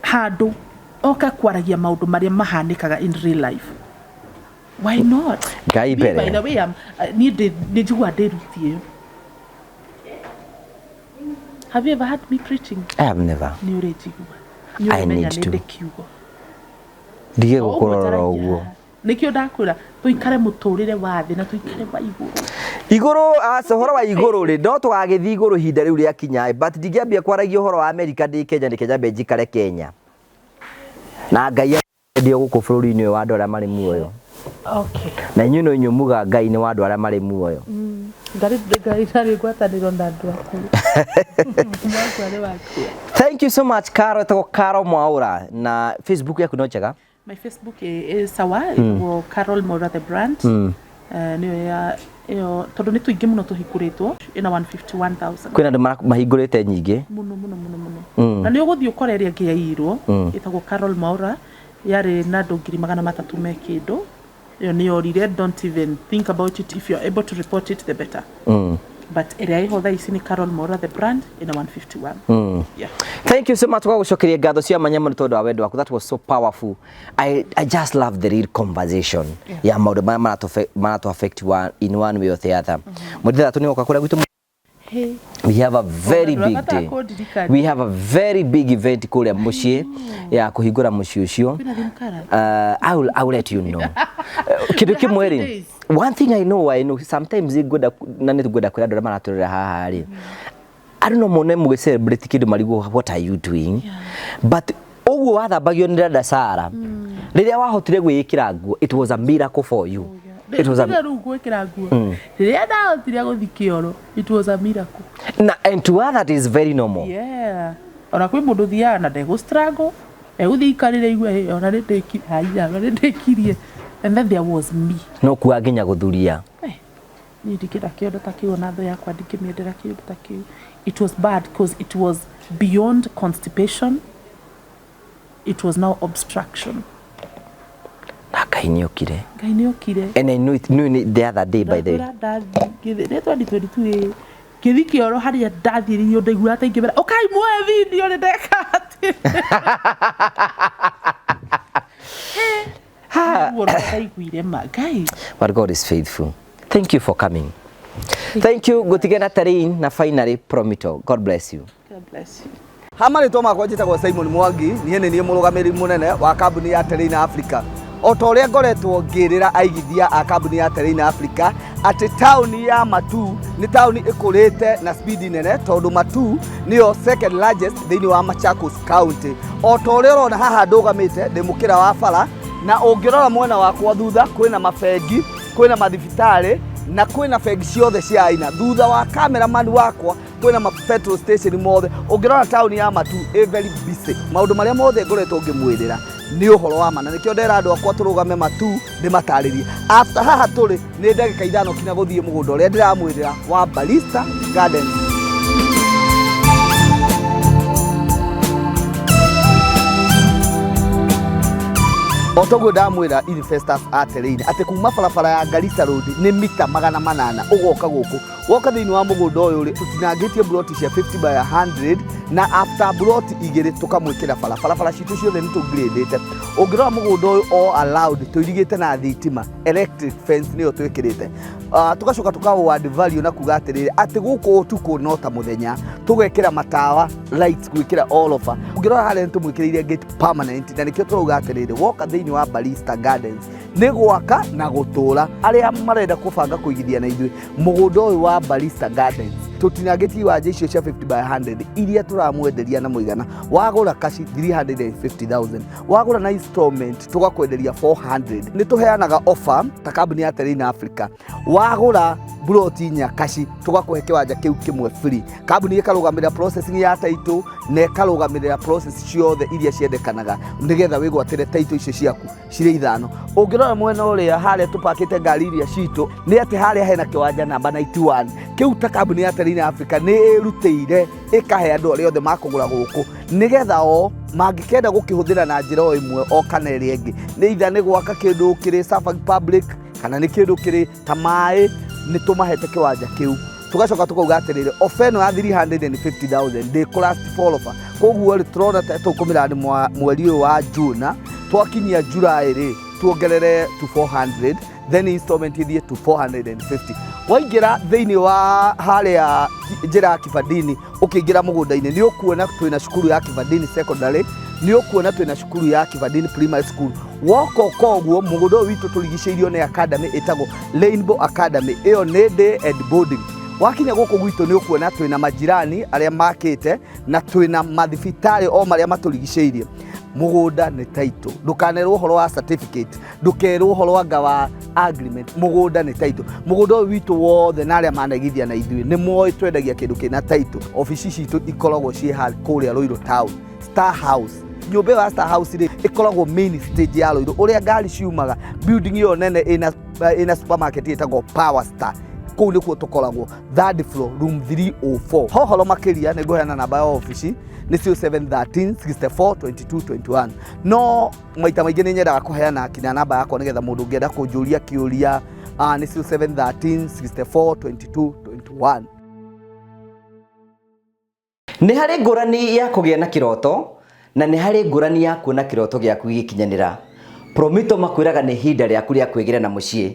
handu oka kwaragia maundu maria mahanikaga in real life. Why not? By the way, did you derutie? Have you ever heard me preaching? I have never. I need to. Dige gukorora uguo. Nikio ndakura tuikare muturire wa thi na tuikare wa iguru. Iguru horo wa iguru ri no tugagithi iguru hinda riu ria kinya but ndigiambia kwaragia horo wa America ndi Kenya ni Kenya benjikare Kenya. Na ngai ndio guku bururi-ini wa andũ arĩa marĩ muoyo. Okay. Na inyuĩ no inyuĩ muga ngai nĩ wa andũ arĩa marĩ muoyo. Ngai gwatanĩro na andũ aku. Thank you so much Carol Mwaura. Na Facebook yaku no njega? My Facebook is sawa Carol Mwaura the brand. Niyo ya tondu ni tuingi muno tuhikuritwo ina 151,000. Kwina andu mahingurite nyingi muno. Na ni uguthii ukoreria ngiairwo itagwo Carol Mwaura yari na andu 300 me kindu yo ni orire. Don't even think about it. If you're able to report it the better. But area iho ici ni Carol Mwaura the brand ina 151. Yeah. Thank you so much kwa gucokeria ngatho cia manyama ni tondu wa wendo waku. That was so powerful. I just love the real conversation. Yeah, maundu mara affect one in one way or the other. Mudira tu ni okakura gwitu. Hey. We have a very big day. We have a very big event kuria mucii ya kuhingura mucii ucio. I will let you know. Kidu kimweri. One thing I know sometimes good na ni tugoda kuri andu maraturira haha ri. I don't know mone mu celebrate kidu marigo what are you doing? Yeah. But oguo wathambagio ni dada Sara. Riria wahotire gwikira nguo it was a miracle for you. It was a miracle. It was a miracle. And to her that is very normal. Yeah. Ona kwi mundu thia na ndego struggle. Eguthi ikarire igwe ona ndeki haya ona ndekirie. And then there was me. No kuwa nginya guthuria. Ni ndikira kiondo takiu na tho yakwa ndikimiendera kiondo takiu. It was bad because it was beyond constipation. It was now obstruction. Gainiokire. And I knew it the other day by the way. Kithiki oro haria ndathiririo ndeigua ataingibera. Okay, mwe video ni ndekati. But God is faithful. Thank you for coming. Thank you. Gutigena tarin na finally Promito. God bless you. God bless you. Hamari to makwa njitagwo Simon Mwangi ni murugamiri munene wa kambuni ya Terrain Africa. O ta uria ngoretwo ngirira aigithia a kambuni ya Terrain Africa ati tauni ya Matu ni tauni ikurite na speed nene tondu Matu niyo second largest thini wa Machakos County. O ta uria urona haha ndugamite ndi mukira wa bara na ungirora mwena wakwa thutha kwina mafengi kwina mathibitari na kwina fengi ciothe cia aina thutha wa cameraman wakwa kwina ma petrol station mothe ungirora tauni ya Matu very busy. Maundu maria mothe ngoretwo ngimwirira ni uhoro wa mana nikio ndera andu akwa turugame Matu ndimataririe after haha turi ni ndagika 5 kinya guthie mugunda uria ndiramwirira wa Barista Gardens. Otogo ndamwira investors aterĩine atĩ kuma barabara ya Garissa Road nĩ mita 800 ũgoka gũkũ woka thĩinĩ wa mũgũnda ũyũ rĩ tũtinangĩtie broti cia 50 by 100 na after broti igĩrĩ tũkamwĩkĩra barabara citũ ciothe nĩ tũgirĩndĩte ũngĩrora mũgũnda ũyũ all allowed tũirigĩte na thitima electric fence nĩyo twĩkĩrĩte tugacoka tukawa value na kuga atĩrĩrĩ atĩ gũkũ ũtukũ no ta mũthenya tũgekĩra matawa lights gwĩkĩra all over ũngĩrora harĩa tũmwĩkĩrĩire gate permanent na nĩkĩo tũrauga atĩrĩrĩ woka thĩinĩ wa Barista Gardens nĩ gwaka na gũtũra arĩa marenda kũbanga kũigithia na ithuĩ mũgũnda ũyũ wa Barista Gardens tutinangĩtie wanja icio cia 50 by 100 iria turamwenderia na mũigana wagũra kashi 350,000 wagũra na installment tugakwenderia 400 nĩ tuheanaga offer ta kambuni ya Terrain Africa wagũra broti nya kashi tugakũhe kĩwanja kĩu kĩmwe free kambuni ĩkarũgamĩrĩra processing ya title na ĩkarũgamĩrĩra process ciothe iria ciendekanaga nĩgetha wĩgwatĩre title icio ciaku cirĩ ithano ũngĩrora mwena ũrĩa harĩa tũpakĩte ngari iria citũ nĩ atĩ harĩa hena kĩwanja namba 91 kĩu ta kambuni ya Terrain Africa nĩ ĩrutĩire ĩkahe andũ arĩa othe makũgũra gũkũ nĩgetha o mangĩkenda gũkĩhũthĩra na njĩra o ĩmwe o kana ĩrĩa ĩngĩ nĩ itha nĩ gwaka kĩndũ kĩrĩ Safari Public kana nĩ kĩndũ kĩrĩ ta maĩ nĩ tũmahete kĩwanja kĩu tugacoka tũkauga atĩrĩrĩ ofa ĩno ya 350,000 ndĩkũlast forever koguo rĩ tũrona tũkũmĩra mweri ũyũ wa June twakinyia July rĩ tuongerere to 400 then installment ithiĩ to 450 waingĩra thĩinĩ wa harĩa njĩra ya Kibandini ũkĩingĩra mũgũnda-inĩ nĩ ũkuona twĩna cukuru ya Kibandini secondary nĩ ũkuona twĩna cukuru ya Kibandini primary school woka koguo mũgũnda ũyũ witũ tũrigicĩirio nĩ academy ĩtagwo Rainbow Academy ĩyo nĩ day and boarding wakinya gũkũ gwitũ nĩ ũkuona twĩna majirani arĩa makĩte na twĩna mathibitarĩ o marĩa matũrigicĩirie mũgũnda nĩ title ndũkanerwo ũhoro wa certificate ndũkerwo ũhoro wa wa agreement mũgũnda nĩ title mũgũnda ũyũ witũ wothe na arĩa managithia na ithuĩ nĩ moĩ twendagia kĩndũ kĩna title ofici citũ ikoragwo ciĩ kũrĩa Ruiru town Star House nyũmba ya Star House rĩ ikoragwo main stage ya Ruiru ũrĩa ngari ciumaga building ĩyo nene ĩna supermarket ĩtagwo Power Star kũu nĩkuo tũkoragwo third floor room 304 hohoro makĩria nĩ ngũheana namba ya ofici nĩ 0713 64 22 21 no maita maingĩ nĩ nyendaga kũheana kinya namba yakwa nĩgetha mũndũ ũngĩenda kũnjũria kĩũria nĩ 0713 64 22 21 nĩ harĩ ngũrani ya kũgĩa na kĩroto na nĩ harĩ ngũrani ya kuona kĩroto gĩaku gĩkinyanĩra Promito makwĩraga nĩ ihinda rĩaku rĩa kwĩgĩra na mũciĩ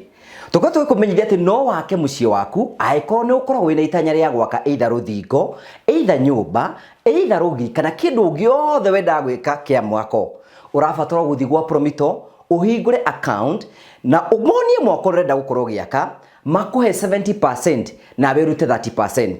Tukoto kumenyithia ati no wake muciĩ waku aĩkorwo nĩ ũkoragwo wĩna itanya rĩa gwaka either rũthingo either nyũmba either rugi kana kĩndũ gĩothe wenda gwĩka kĩa mwako ũrabatara gũthiĩ gwa Promito ũhingũre account na ũmonie mwako ũrenda gũkorwo gĩaka makuhe 70% na wĩrute 30%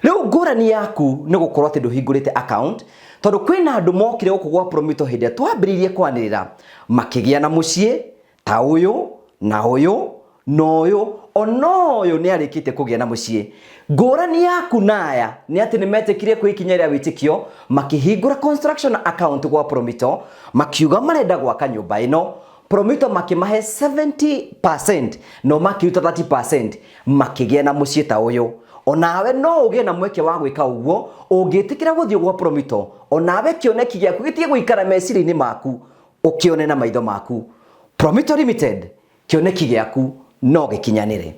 rĩu ngũrani yaku nĩ gũkorwo atĩ ndũhingũrĩte account tondũ kwĩna andũ mokire gũkũ gwa Promito hĩndĩ twambĩrĩirie kwanĩrĩra makĩgĩa na muciĩ ta ũyũ na ũyũ noyo onoyo nĩ arĩkĩte kũgĩa na mũciĩ ngũrani yaku naya nĩ atĩ nĩ metĩkire kwĩkinya rĩa wĩtĩkio makĩhingũra construction account gwa Promito makiuga marenda gwaka nyũmba ĩno Promito makimahe 70% no makiruta 30% makĩgĩa na mũciĩ ta ũyũ onawe no ũgĩe na mweke wa gwĩka ũguo ũngĩtĩkĩra gũthiĩ gwa Promito onawe kĩoneki gĩaku gĩtige gũikara meciria-inĩ maku ũkĩone na maitho maku Promito Limited kĩoneki gĩaku no gĩkinyanĩre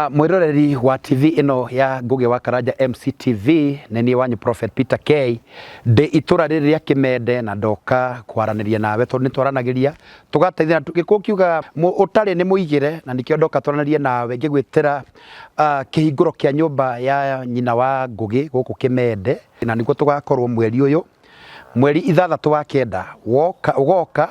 mwĩroreri wa TV ino ya Ngugi wa Karanja MCTV nĩ wanyu Prophet Peter K ndĩ itũra rĩrĩ rĩa Kĩmende na ndoka kwaranĩria nawe tondũ nĩ twaranagĩria tũgateithia gĩkũ kiuga ũtarĩ nĩ mũigĩre na nĩkĩo ndoka twaranĩria nawe ngĩgwĩtĩra kĩhingũro kĩa nyũmba ya nyina wa Ngugi gũkũ Kĩmende na nĩguo tũgakorwo mweri ũyũ mweri 6 wa kenda ũgoka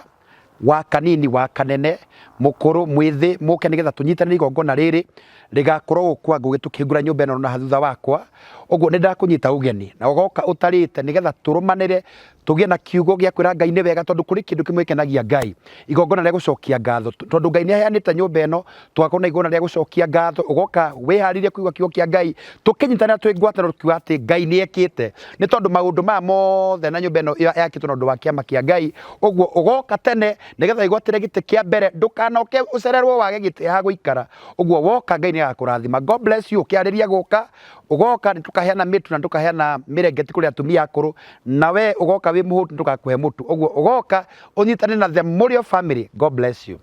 wa kanini wa kanene mukuru mwithi muke nigetha tunyitanire igongona riri rigakorwo kwa Ngugi tukihingura nyumba ino na hathutha wakwa uguo ni ndakunyita ugeni na ugoka utarite nigetha turumanire tugie na kiugo gya kwira Ngai ni wega tondu kuri kindu kimwe kenagia Ngai igongona ria gucokia ngatho tondu Ngai ni aheanite nyumba ino twakona igongona ria gucokia ngatho ugoka wiharirie kuigwa kiugo kia Ngai tukinyitana twingwatana tukiuga ati Ngai ni ekite ni tondu maundu ma mothe na nyumba ino yakitwo na ndu wa kiama kia Ngai uguo ugoka tene nigetha igwatire gite kia mbere ndukanoke ucererwo wage gite ha guikara uguo woka Ngai ni agakurathima. God bless you ukiariria guka ugoka tukaheana mitu na tukaheana mirengeti kuri atumia akuru nawe ugoka wi muhutu ndugakuhe mutu uguo ugoka unyitane na the Mwaura family. God bless you.